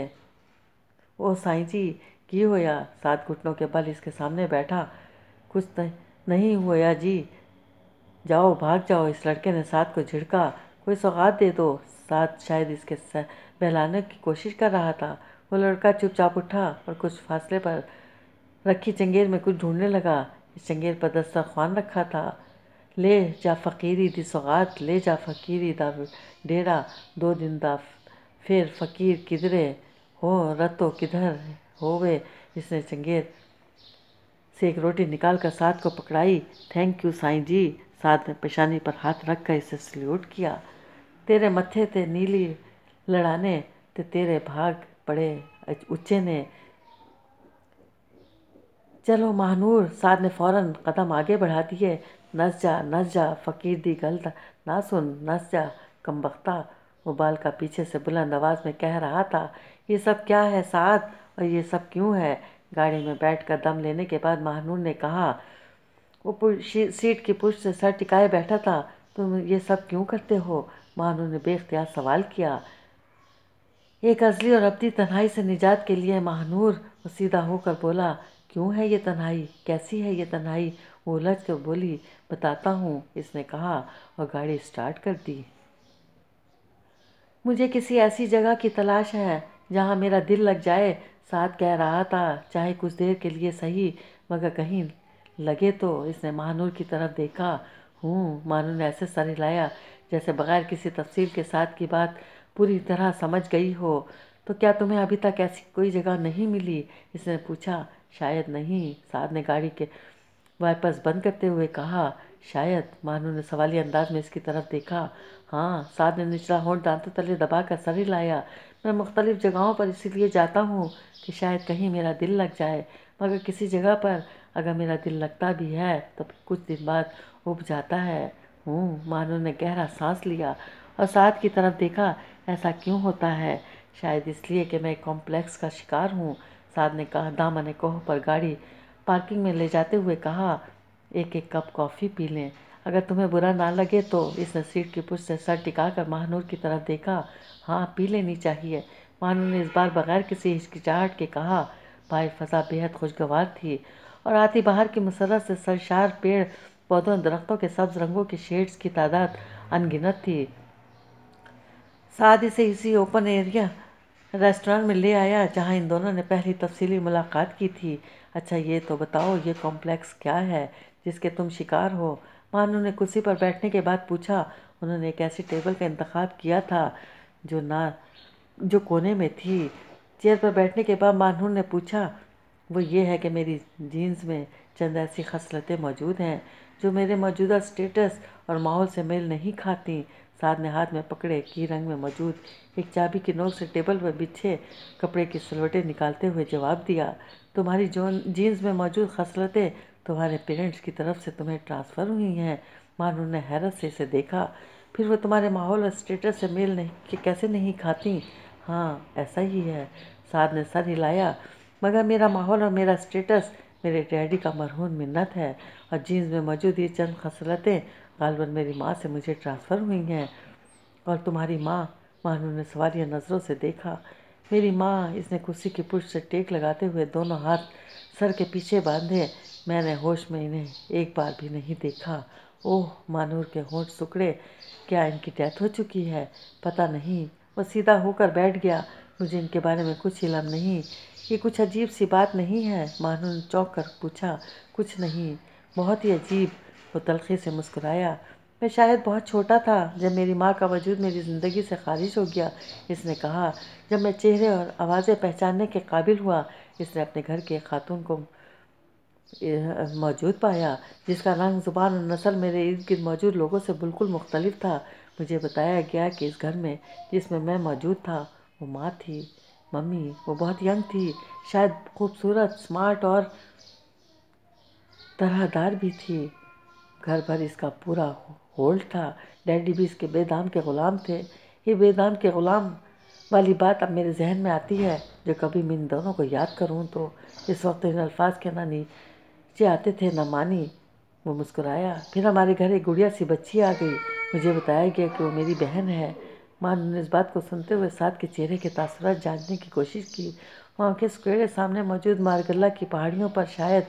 او سائیں جی، کی ہویا؟ سعد گھٹنوں کے بل اس کے سامنے بیٹھا۔ کچھ نہیں ہویا جی۔ جاؤ، بھاگ جاؤ۔ اس لڑکے نے سعد کو جھڑکا۔ کوئی سوغات دے دو۔ سعد شاید اس کے بہلانے کی کوشش کر رہا تھا۔ وہ لڑکا چپ چاپ اٹھا اور کچھ فاصلے پر رکھی چنگیر میں کچھ ڈھونڈنے لگا۔ اس چنگیر پر دسترخوان رکھا تھا۔ لے جا فقیری دی سوغات، لے جا فقیری دا ڈیرا، 2 دن دا پھر فقیر کدھرے ہو رتو کدھر ہووے۔ اس نے چنگیر سے ایک روٹی نکال کر سعد کو پکڑائی۔ تھینک یو سائیں جی۔ سعد نے پیشانی پر ہاتھ رکھ کر اسے سلیوٹ کیا۔ تیرے متھے تے نیلی لڑانے تے تیرے بھاگ پڑے اچے نے۔ چلو ماہنور، سعد نے فوراً قدم آگے بڑھا دیے۔ نس جا فقیر دی گل نہ سن، نس جا کمبختہ۔ وہ بالکا پیچھے سے بلند آواز میں کہہ رہا تھا، یہ سب کیا ہے سعد، اور یہ سب کیوں ہے؟ گاڑی میں بیٹھ کر دم لینے کے بعد ماہنور نے کہا، وہ سیٹ کی پشت سے سر ٹکائے بیٹھا تھا، تم یہ سب کیوں کرتے ہو؟ ماہنور نے بے اختیار سوال کیا۔ ایک ازلی اور ابدی تنہائی سے نجات کے لیے ماہنور، وہ سیدھا ہو کر بولا۔ کیوں ہے یہ تنہائی؟ کیسی ہے یہ تنہائی؟ وہ الجھ کر بولی، بتاتا ہوں، اس نے کہا اور گاڑی اسٹارٹ کر دی۔ مجھے کسی ایسی جگہ کی تلاش ہے جہاں میرا دل لگ جائے، سعد کہہ رہا تھا، چاہے کچھ دیر کے لیے صحیح، مگر کہیں لگے تو۔ اس نے ماہنور کی طرف دیکھا۔ ماہنور نے ایسے سر ہلایا جیسے بغیر کسی تفصیل کے سعد کی بات پوری طرح سمجھ گئی ہو۔ تو کیا تمہیں ابھی تک ایسی کوئی جگہ نہیں ملی؟ اس نے پوچھا۔ شاید نہیں، سعد نے گاڑی کے وائپرز بند کرتے ہوئے کہا۔ شاید؟ ماہنور نے سوالی انداز میں اس کی طرف دیکھا۔ ہاں، سعد نے نچلا ہونٹ دانتوں تلے دبا کر سر ہلایا۔ میں مختلف جگہوں پر اسی لیے جاتا ہوں کہ شاید کہیں میرا دل لگ جائے، مگر کسی جگہ پر اگر میرا دل لگتا بھی ہے تو کچھ دن بعد اُب جاتا ہے۔ ماہنور نے گہرا سانس لیا اور سعد کی طرف دیکھا۔ ایسا کیوں ہوتا ہے؟ شاید اس لیے کہ میں ایک کمپلیکس کا شکار ہوں، سعد نے کہا دامن کوہ پر گاڑی پارکنگ میں لے جاتے ہوئے کہا۔ ایک کپ کافی پی لیں اگر تمہیں برا نہ لگے تو۔ اس نے سیٹ کی پشت سے سر ٹکا کر ماہنور کی طرف دیکھا۔ ہاں، پی لینی چاہیے، ماہنور نے اس بار بغیر کسی ہچکچاہٹ کے کہا۔ باہر فضا بے حد خوشگوار تھی اور آتی بہار کی مسرت سے سرشار پیڑ پودوں اور درختوں کے سبز رنگوں کے شیڈز کی تعداد ان گنت تھی۔ سعد اسے اسی اوپن ایریا ریسٹورانٹ میں لے آیا جہاں ان دونوں نے پہلی تفصیلی ملاقات کی تھی۔ اچھا یہ تو بتاؤ، یہ کمپلیکس کیا ہے جس کے تم شکار ہو؟ ماہنور نے کرسی پر بیٹھنے کے بعد پوچھا۔ انہوں نے ایک ایسی ٹیبل کا انتخاب کیا تھا جو کونے میں تھی۔ چیئر پر بیٹھنے کے بعد ماہنور نے پوچھا، وہ یہ ہے کہ میری جینز میں چند ایسی خصلتیں موجود ہیں جو میرے موجودہ اسٹیٹس اور ماحول سے میل نہیں کھاتیں۔ سعد نے ہاتھ میں پکڑے کی رنگ میں موجود ایک چابی کی نوک سے ٹیبل پر بچھے کپڑے کی سلوٹیں نکالتے ہوئے جواب دیا۔ تمہاری جینز میں موجود خصلتیں تمہارے پیرنٹس کی طرف سے تمہیں ٹرانسفر ہوئی ہیں۔ ماہنور نے حیرت سے اسے دیکھا۔ پھر وہ تمہارے ماحول اور اسٹیٹس سے میل کیسے نہیں کھاتیں؟ ہاں، ایسا ہی ہے، سعد نے سر ہلایا، مگر میرا ماحول اور میرا اسٹیٹس میرے ڈیڈی کا مرہون منت ہے، اور جینز میں موجود یہ چند خصلتیں غالباً میری ماں سے مجھے ٹرانسفر ہوئی ہیں۔ اور تمہاری ماں؟ مانو نے سوالیہ نظروں سے دیکھا۔ میری ماں، اس نے کرسی کی پشت سے ٹیک لگاتے ہوئے دونوں ہاتھ سر کے پیچھے باندھے۔ میں نے ہوش میں انہیں ایک بار بھی نہیں دیکھا۔ اوہ! مانور کے ہونٹ سکڑے۔ کیا ان کی ڈیتھ ہو چکی ہے؟ پتہ نہیں۔ وہ سیدھا ہو کر بیٹھ گیا۔ مجھے ان کے بارے میں کچھ علم نہیں۔ یہ کچھ عجیب سی بات نہیں ہے؟ مانو نے چونک کر پوچھا۔ کچھ نہیں، بہت ہی عجیب۔ وہ تلخی سے مسکرایا۔ میں شاید بہت چھوٹا تھا جب میری ماں کا وجود میری زندگی سے خارج ہو گیا، اس نے کہا۔ جب میں چہرے اور آوازیں پہچاننے کے قابل ہوا، اس نے اپنے گھر کی ایک خاتون کو موجود پایا جس کا رنگ، زبان اور نسل میرے ارد گرد موجود لوگوں سے بالکل مختلف تھا۔ مجھے بتایا گیا کہ اس گھر میں جس میں موجود تھا وہ ماں تھی، ممی۔ وہ بہت ینگ تھی، شاید خوبصورت، سمارٹ اور طرح دار بھی تھی۔ گھر بھر اس کا پورا ہولڈ تھا۔ ڈیڈی بھی اس کے بے دام کے غلام تھے۔ یہ بے دام کے غلام والی بات اب میرے ذہن میں آتی ہے۔ جو کبھی میں ان دونوں کو یاد کروں تو اس وقت ان الفاظ کے نہ نیچے آتے تھے نہ مانی۔ وہ مسکرایا۔ پھر ہمارے گھر ایک گڑیا سی بچی آ گئی۔ مجھے بتایا گیا کہ وہ میری بہن ہے۔ مانو نے اس بات کو سنتے ہوئے سعد کے چہرے کے تاثرات جانچنے کی کوشش کی۔ وہ آنکھیں سکیڑے سامنے موجود مارگلہ کی پہاڑیوں پر شاید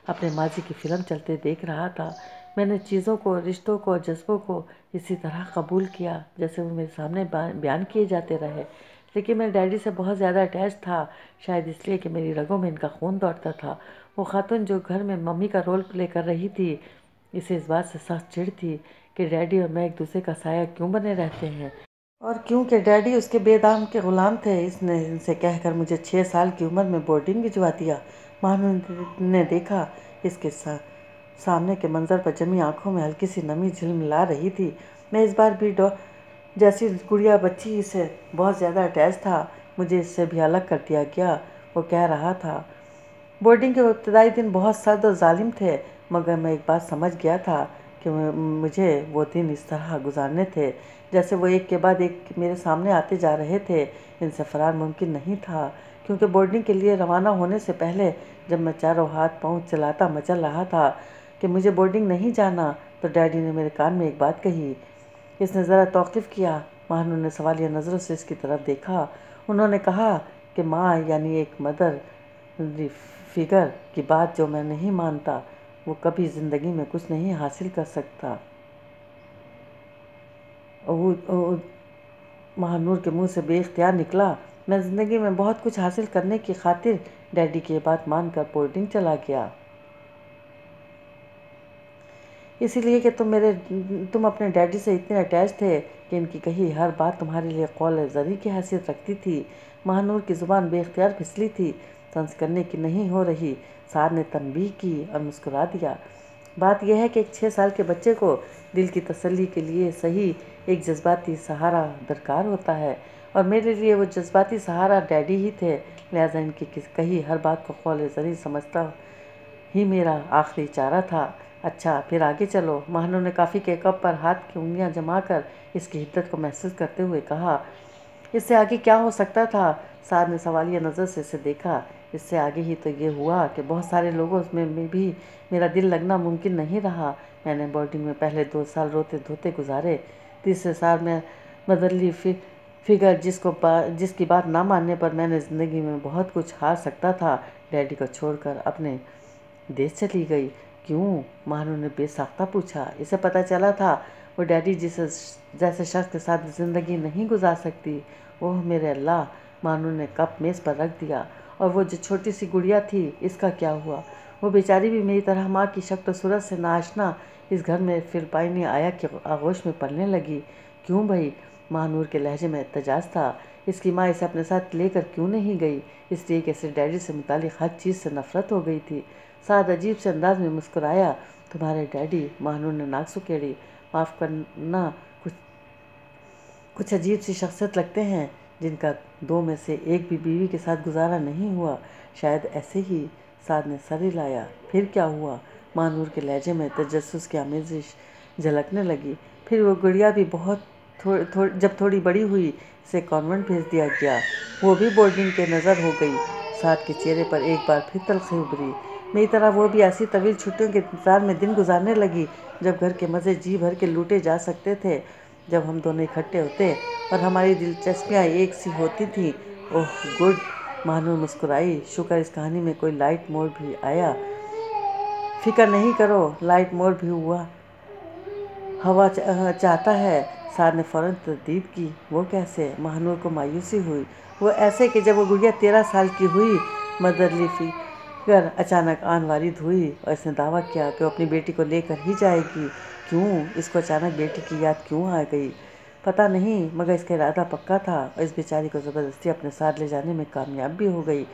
اپنے ماضی کی فلم چلتے دیکھ رہا تھا۔ میں نے چیزوں کو، رشتوں کو اور جذبوں کو اسی طرح قبول کیا جیسے وہ میرے سامنے بیان کیے جاتے رہے، لیکن میں ڈیڈی سے بہت زیادہ اٹیچ تھا، شاید اس لیے کہ میری رگوں میں ان کا خون دوڑتا تھا۔ وہ خاتون جو گھر میں ممی کا رول پلے کر رہی تھی، اسے اس بات سے سخت چڑ تھی کہ ڈیڈی اور میں ایک دوسرے کا سایہ کیوں بنے رہتے ہیں، اور کیونکہ ڈیڈی اس کے بے دام کے غلام تھے۔ اس نے ان سے کہہ کر مجھے 6 سال کی عمر میں بورڈنگ بھجوا دیا۔ مانو نے دیکھا۔ اس کے سامنے کے منظر پر جمی آنکھوں میں ہلکی سی نمی جھلملا رہی تھی۔ میں اس بار بھی جیسی گڑیا بچی سے بہت زیادہ اٹیچ تھا۔ مجھے اس سے بھی الگ کر دیا گیا، وہ کہہ رہا تھا۔ بورڈنگ کے ابتدائی دن بہت سرد اور ظالم تھے، مگر میں ایک بات سمجھ گیا تھا کہ مجھے وہ دن اس طرح گزارنے تھے جیسے وہ ایک کے بعد ایک میرے سامنے آتے جا رہے تھے۔ ان سے فرار ممکن نہیں تھا، کیونکہ بورڈنگ کے لیے روانہ ہونے سے پہلے جب میں چاروں ہاتھ پاؤں چلاتا مچل رہا تھا کہ مجھے بورڈنگ نہیں جانا، تو ڈیڈی نے میرے کان میں ایک بات کہی۔ اس نے ذرا توقف کیا۔ مانو نے سوالیہ نظروں سے اس کی طرف دیکھا۔ انہوں نے کہا کہ ماں یعنی ایک مدر فگر کی بات جو میں نہیں مانتا، وہ کبھی زندگی میں کچھ نہیں حاصل کر سکتا۔ مہانور کے منہ سے بے اختیار نکلا۔ میں زندگی میں بہت کچھ حاصل کرنے کی خاطر ڈیڈی کی یہ بات مان کر بورڈنگ چلا گیا، اسی لیے کہ تم اپنے ڈیڈی سے اتنے اٹیچ تھے کہ ان کی کہی ہر بات تمہارے لیے قول زری کی حیثیت رکھتی تھی۔ مہانور کی زبان بے اختیار پھسلی تھی۔ طنز کرنے کی نہیں ہو رہی۔ سعد نے تنبیہ کی اور مسکرا دیا۔ بات یہ ہے کہ ایک 6 سال کے بچے کو دل کی تسلی کے لیے صحیح ایک جذباتی سہارا درکار ہوتا ہے، اور میرے لیے وہ جذباتی سہارا ڈیڈی ہی تھے، لہٰذا ان کی کہی ہر بات کو قول زری سمجھتا ہی میرا آخری چارہ تھا۔ اچھا، پھر آگے چلو۔ مہانو نے کافی کے کپ پر ہاتھ کی انگلیاں جما کر اس کی حدت کو محسوس کرتے ہوئے کہا۔ اس سے آگے کیا ہو سکتا تھا؟ سعد نے سوالیہ نظر سے اسے دیکھا۔ اس سے آگے ہی تو یہ ہوا کہ بہت سارے لوگوں میں بھی میرا دل لگنا ممکن نہیں رہا۔ میں نے بورڈنگ میں پہلے 2 سال روتے دھوتے گزارے۔ تیسرے سال میں مدرلی فگر جس کی بات نہ ماننے پر میں نے زندگی میں بہت کچھ ہار سکتا تھا، ڈیڈی کو چھوڑ کر اپنے دیش چلی گئی۔ کیوں؟ مانو نے بے ساختہ پوچھا۔ اسے پتہ چلا تھا وہ ڈیڈی جیسے شخص کے ساتھ زندگی نہیں گزار سکتی۔ اوہ میرے اللہ! مانو نے کپ میز پر رکھ دیا۔ اور وہ جو چھوٹی سی گڑیا تھی، اس کا کیا ہوا؟ وہ بیچاری بھی میری طرح ماں کی شکل و صورت سے ناآشنا اس گھر میں فلپائنی آیا کی آغوش میں پلنے لگی۔ کیوں بھئی؟ مہانور کے لہجے میں احتجاج تھا۔ اس کی ماں اسے اپنے ساتھ لے کر کیوں نہیں گئی؟ اس لیے کہ اسے ڈیڈی سے متعلق ہر چیز سے نفرت ہو گئی تھی۔ سعد عجیب سے انداز میں مسکرایا۔ تمہارے ڈیڈی؟ مہانور نے ناک سکیڑی۔ معاف کرنا، کچھ عجیب سی شخصیت لگتے ہیں جن کا 2 میں سے ایک بھی بیوی کے ساتھ گزارا نہیں ہوا۔ شاید ایسے ہی۔ سعد نے سر ہلایا۔ پھر کیا ہوا؟ مہانور کے لہجے میں تجسس کی آمیزش جھلکنے لگی۔ پھر وہ گڑیا بھی جب تھوڑی بڑی ہوئی، اسے کانوینٹ بھیج دیا گیا۔ وہ بھی بورڈنگ کے نظر ہو گئی۔ سعد کے چہرے پر ایک بار پھر تلخی ابھری۔ میری طرح وہ بھی ایسی طویل چھٹیوں کے انتظار میں دن گزارنے لگی جب گھر کے مزے جی بھر کے لوٹے جا سکتے تھے، جب ہم دونوں اکٹھے ہوتے اور ہماری دلچسپیاں ایک سی ہوتی تھیں۔ اوہ گڈ، مہنور مسکرائی۔ شکر اس کہانی میں کوئی لائٹ موڑ بھی آیا۔ فکر نہیں کرو، لائٹ موڑ بھی ہوا ہوا چاہتا ہے۔ سعد نے فوراً تردید کی۔ وہ کیسے؟ مہنور کو مایوسی ہوئی۔ وہ ایسے کہ جب وہ گڑیا 13 سال کی ہوئی، مدرلی فکر اچانک آن وارد ہوئی اور اس نے دعویٰ کیا کہ وہ اپنی بیٹی کو لے کر ہی جائے گی۔ کیوں؟ اس کو اچانک بیٹی کی یاد کیوں آ گئی؟ پتہ نہیں، مگر اس کا ارادہ پکا تھا اور اس بیچاری کو زبردستی اپنے ساتھ لے جانے میں کامیاب بھی ہو گئی۔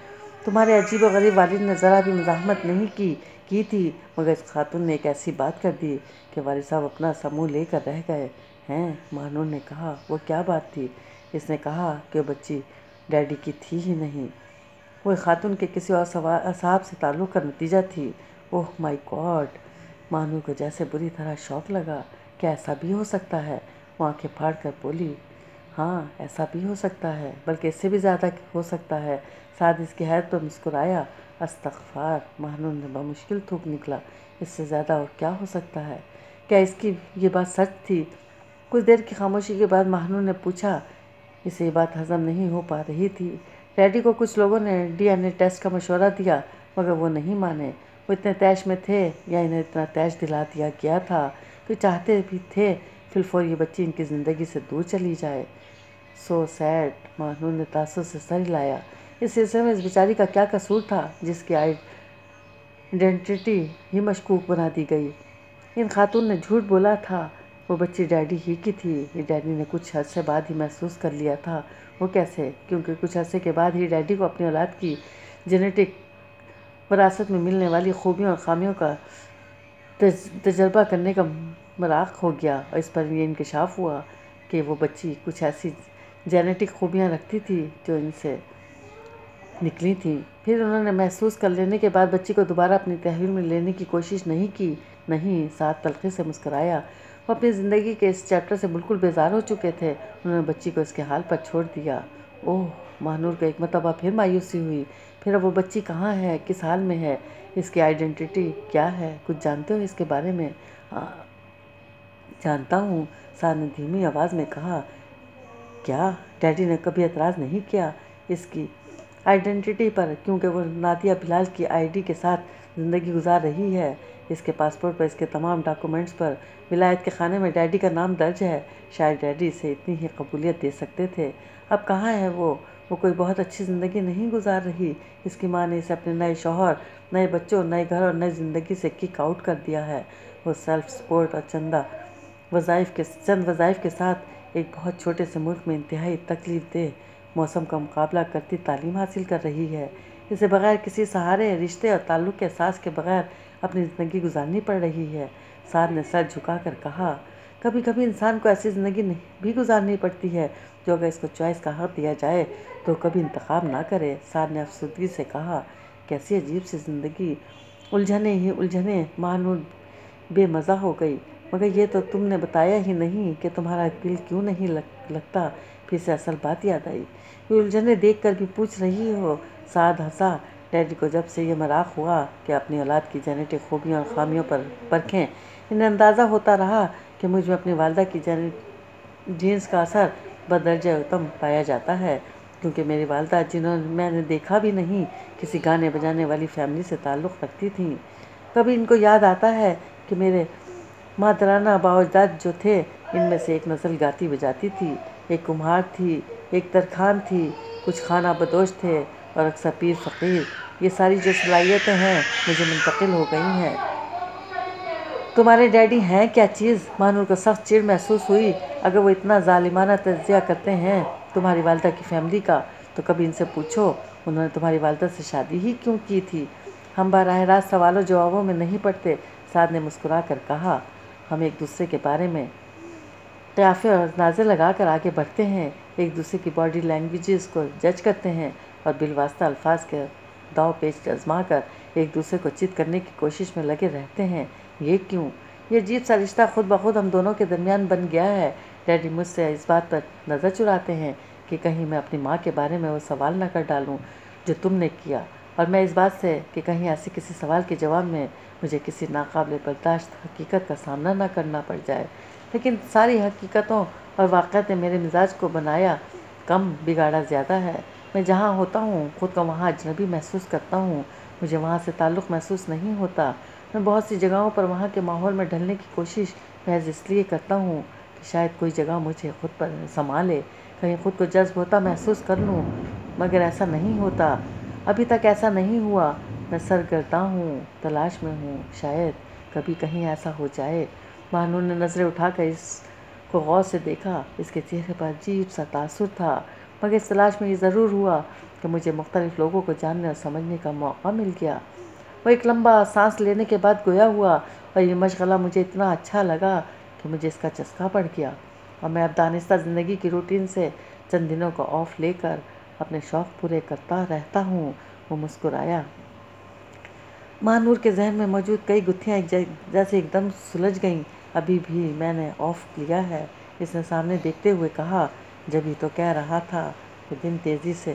تمہارے عجیب و غریب والد نے ذرا بھی مزاحمت نہیں کی تھی، مگر اس خاتون نے ایک ایسی بات کر دی کہ والد صاحب اپنا سا منہ لے کر رہ گئے ہیں۔ مہنور نے کہا۔ وہ کیا بات تھی؟ اس نے کہا کہ وہ بچی ڈیڈی کی تھی ہی نہیں، وہ ایک خاتون کے کسی اور صاحب سے تعلق کا نتیجہ تھی۔ اوہ مائی گاڈ! مہنور کو جیسے بری طرح شوق لگا۔ کیا ایسا بھی ہو سکتا ہے؟ وہ آنکھیں پھاڑ کر بولی۔ ہاں، ایسا بھی ہو سکتا ہے، بلکہ اس سے بھی زیادہ ہو سکتا ہے۔ سعد اس کی حیرت پر مسکرایا۔ استغفار! مہنور نے بمشکل تھوک نکلا۔ اس سے زیادہ اور کیا ہو سکتا ہے؟ کیا اس کی یہ بات سچ تھی؟ کچھ دیر کی خاموشی کے بعد مہنور نے پوچھا۔ اسے یہ بات ہضم نہیں ہو پا رہی تھی۔ ڈیڈی کو کچھ لوگوں نے DNA ٹیسٹ کا مشورہ دیا، مگر وہ نہیں مانے۔ وہ اتنے طیش میں تھے یا انہیں اتنا طیش دلا دیا گیا تھا کہ چاہتے بھی تھے فی الفور یہ بچی ان کی زندگی سے دور چلی جائے۔ سو سیڈ! مہنور نے تاثر سے سر ہلایا۔ اس سلسلے میں اس بیچاری کا کیا قصور تھا جس کی آئیڈینٹی ہی مشکوک بنا دی گئی؟ ان خاتون نے جھوٹ بولا تھا۔ وہ بچی ڈیڈی ہی کی تھی۔ یہ ڈیڈی نے کچھ عرصے بعد ہی محسوس کر لیا تھا۔ وہ کیسے؟ کیونکہ کچھ عرصے کے بعد ہی ڈیڈی کو اپنی اولاد کی جینیٹک وراثت میں ملنے والی خوبیوں اور خامیوں کا تجربہ کرنے کا مراق ہو گیا اور اس پر یہ انکشاف ہوا کہ وہ بچی کچھ ایسی جینیٹک خوبیاں رکھتی تھی جو ان سے نکلی تھیں۔ پھر انہوں نے محسوس کر لینے کے بعد بچی کو دوبارہ اپنی تحویل میں لینے کی کوشش نہیں کی۔ نہیں، سعد تلخی سے مسکرایا۔ وہ اپنی زندگی کے اس چیپٹر سے بالکل بیزار ہو چکے تھے۔ انہوں نے بچی کو اس کے حال پر چھوڑ دیا۔ اوہ! مہنور کو ایک مرتبہ پھر مایوسی ہوئی۔ پھر اب وہ بچی کہاں ہے؟ کس حال میں ہے؟ اس کی آئیڈینٹی کیا ہے؟ کچھ جانتے ہو اس کے بارے میں؟ جانتا ہوں، سعد نے دھیمی آواز میں کہا۔ کیا؟ ڈیڈی نے کبھی اعتراض نہیں کیا اس کی آئیڈینٹی پر، کیونکہ وہ نادیہ بلال کی ID کے ساتھ زندگی گزار رہی ہے۔ اس کے پاسپورٹ پر، اس کے تمام ڈاکومنٹس پر ولایت کے خانے میں ڈیڈی کا نام درج ہے۔ شاید ڈیڈی اسے اتنی ہی قبولیت دے سکتے تھے۔ اب کہاں ہے وہ؟ وہ کوئی بہت اچھی زندگی نہیں گزار رہی۔ اس کی ماں نے اسے اپنے نئے شوہر، نئے بچوں، نئے گھر اور نئی زندگی سے کک آؤٹ کر دیا ہے۔ وہ سیلف سپورٹ اور چند وظائف کے ساتھ ایک بہت چھوٹے سے ملک میں انتہائی تکلیف دہ موسم کا مقابلہ کرتی تعلیم حاصل کر رہی ہے۔ اسے بغیر کسی سہارے، رشتے اور تعلق کے احساس کے بغیر اپنی زندگی گزارنی پڑ رہی ہے۔ سعد نے سر جھکا کر کہا۔ کبھی کبھی انسان کو ایسی زندگی بھی گزارنی پڑتی ہے جو اگر اس کو چوائس کا حق دیا جائے تو کبھی انتخاب نہ کرے۔ سعد نے افسردگی سے کہا۔ کیسی عجیب سی زندگی! الجھنیں ہی الجھنیں! مہنور بے مزہ ہو گئی۔ مگر یہ تو تم نے بتایا ہی نہیں کہ تمہارا دل کیوں نہیں لگتا۔ پھر سے اصل بات یاد آئی۔ یہ الجھنیں دیکھ کر بھی پوچھ رہی ہو؟ سعد ہنسا۔ ڈیڈی کو جب سے یہ مراق ہوا کہ اپنی اولاد کی جینیٹک خوبیوں اور خامیوں پر پرکھیں، انہیں اندازہ ہوتا رہا کہ مجھ میں اپنی والدہ کی جینز کا اثر بدرجہ اتم پایا جاتا ہے، کیونکہ میری والدہ، جنہوں میں نے دیکھا بھی نہیں، کسی گانے بجانے والی فیملی سے تعلق رکھتی تھیں۔ کبھی ان کو یاد آتا ہے کہ میرے مادرانہ بااجداد جو تھے، ان میں سے ایک نسل گاتی بجاتی تھی، ایک کمہار تھی، ایک ترکھان تھی، کچھ خانہ بدوش تھے اور اکثر پیر فقیر۔ یہ ساری جو صلاحیتیں ہیں مجھے منتقل ہو گئی ہیں۔ تمہارے ڈیڈی ہیں کیا چیز؟ مہنور کو سخت چڑ محسوس ہوئی۔ اگر وہ اتنا ظالمانہ تجزیہ کرتے ہیں تمہاری والدہ کی فیملی کا تو کبھی ان سے پوچھو انہوں نے تمہاری والدہ سے شادی ہی کیوں کی تھی؟ ہم براہ راست سوالوں جوابوں میں نہیں پڑتے، سعد نے مسکرا کر کہا۔ ہم ایک دوسرے کے بارے میں قیافے اور اندازے لگا کر آگے بڑھتے ہیں، ایک دوسرے کی باڈی لینگویجز کو جج کرتے ہیں اور بالواسطہ الفاظ کے داؤ پیچ آزما کر ایک دوسرے کو چت کرنے کی کوشش میں لگے رہتے ہیں۔ یہ کیوں؟ یہ عجیب سا رشتہ خود بخود ہم دونوں کے درمیان بن گیا ہے۔ ڈیڈی مجھ سے اس بات پر نظر چراتے ہیں کہ کہیں میں اپنی ماں کے بارے میں وہ سوال نہ کر ڈالوں جو تم نے کیا۔ اور میں اس بات سے کہ کہیں ایسے کسی سوال کے جواب میں مجھے کسی ناقابل برداشت حقیقت کا سامنا نہ کرنا پڑ جائے۔ لیکن ساری حقیقتوں اور واقعات نے میرے مزاج کو بنایا کم، بگاڑا زیادہ ہے۔ میں جہاں ہوتا ہوں خود کو وہاں اجنبی محسوس کرتا ہوں، مجھے وہاں سے تعلق محسوس نہیں ہوتا۔ میں بہت سی جگہوں پر وہاں کے ماحول میں ڈھلنے کی کوشش محض اس لیے کرتا ہوں کہ شاید کوئی جگہ مجھے خود پر سما لے، کہیں خود کو جذب ہوتا محسوس کر لوں، مگر ایسا نہیں ہوتا، ابھی تک ایسا نہیں ہوا۔ میں سرگرداں ہوں، تلاش میں ہوں، شاید کبھی کہیں ایسا ہو جائے۔ بانو نے نظریں اٹھا کر اس کو غور سے دیکھا، اس کے چہرے پر عجیب سا تاثر تھا، مگر اس تلاش میں یہ ضرور ہوا کہ مجھے مختلف لوگوں کو جاننے اور سمجھنے کا موقع مل گیا۔ وہ ایک لمبا سانس لینے کے بعد گویا ہوا، اور یہ مشغلہ مجھے اتنا اچھا لگا کہ مجھے اس کا چسکا پڑ گیا، اور میں اب دانستہ زندگی کی روٹین سے چند دنوں کا آف لے کر اپنے شوق پورے کرتا رہتا ہوں۔ وہ مسکرایا۔ ماہ نور کے ذہن میں موجود کئی گتھیاں جیسے ایک دم سلجھ گئیں۔ ابھی بھی میں نے آف لیا ہے، اس نے سامنے دیکھتے ہوئے کہا۔ جبھی تو کہہ رہا تھا کہ دن تیزی سے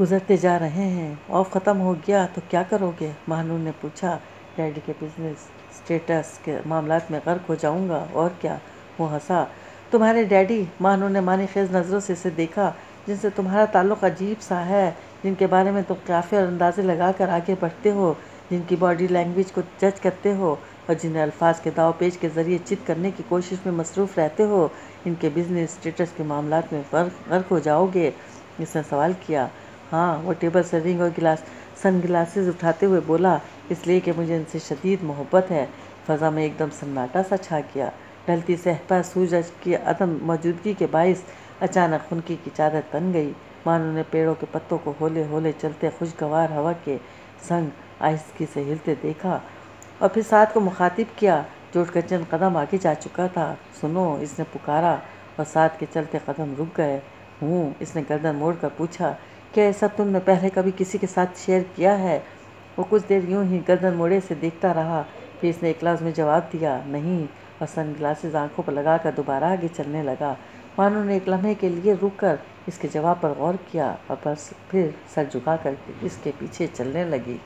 گزرتے جا رہے ہیں، آف ختم ہو گیا تو کیا کرو گے؟ ماہ نور نے پوچھا۔ ڈیڈی کے بزنس اسٹیٹس کے معاملات میں غرق ہو جاؤں گا، اور کیا؟ وہ ہنسا۔ تمہارے ڈیڈی؟ ماہ نور نے معنی خیز نظروں سے اسے دیکھا۔ جن سے تمہارا تعلق عجیب سا ہے، جن کے بارے میں تم قیافے اور اندازے لگا کر آگے بڑھتے ہو، جن کی باڈی لینگویج کو جج کرتے ہو، اور جنہیں الفاظ کے داؤ پیچ کے ذریعے چت کرنے کی کوشش میں مصروف رہتے ہو، ان کے بزنس اسٹیٹس کے معاملات میں غرق ہو جاؤ گے؟ اس نے سوال کیا۔ ہاں، وہ ٹیبل سے رنگ اور سن گلاسز اٹھاتے ہوئے بولا، اس لیے کہ مجھے ان سے شدید محبت ہے۔ فضا میں ایک دم سناٹا سا چھا گیا۔ ڈھلتی سہپا سورج کی عدم موجودگی کے باعث اچانک خنکی کی چادر تن گئی۔ ماہ نور نے پیڑوں کے پتوں کو ہولے ہولے چلتے خوشگوار ہوا کے سنگ آہستگی سے ہلتے دیکھا، اور پھر سعد کو مخاطب کیا جو اٹھ کر چند قدم آگے جا چکا تھا۔ سنو، اس نے پکارا، اور سعد کے چلتے قدم رک گئے۔ ہوں، اس نے گردن موڑ کر پوچھا، کیا یہ سب تم نے پہلے کبھی کسی کے ساتھ شیئر کیا ہے؟ وہ کچھ دیر یوں ہی گردن موڑے سے دیکھتا رہا، پھر اس نے ایک لفظ میں جواب دیا، نہیں، اور سن گلاسز آنکھوں پر لگا کر دوبارہ آگے چلنے لگا۔ ماہ نور نے ایک لمحے کے لیے رک کر اس کے جواب پر غور کیا، اور بس پھر سر جھکا کر اس کے پیچھے چلنے لگی۔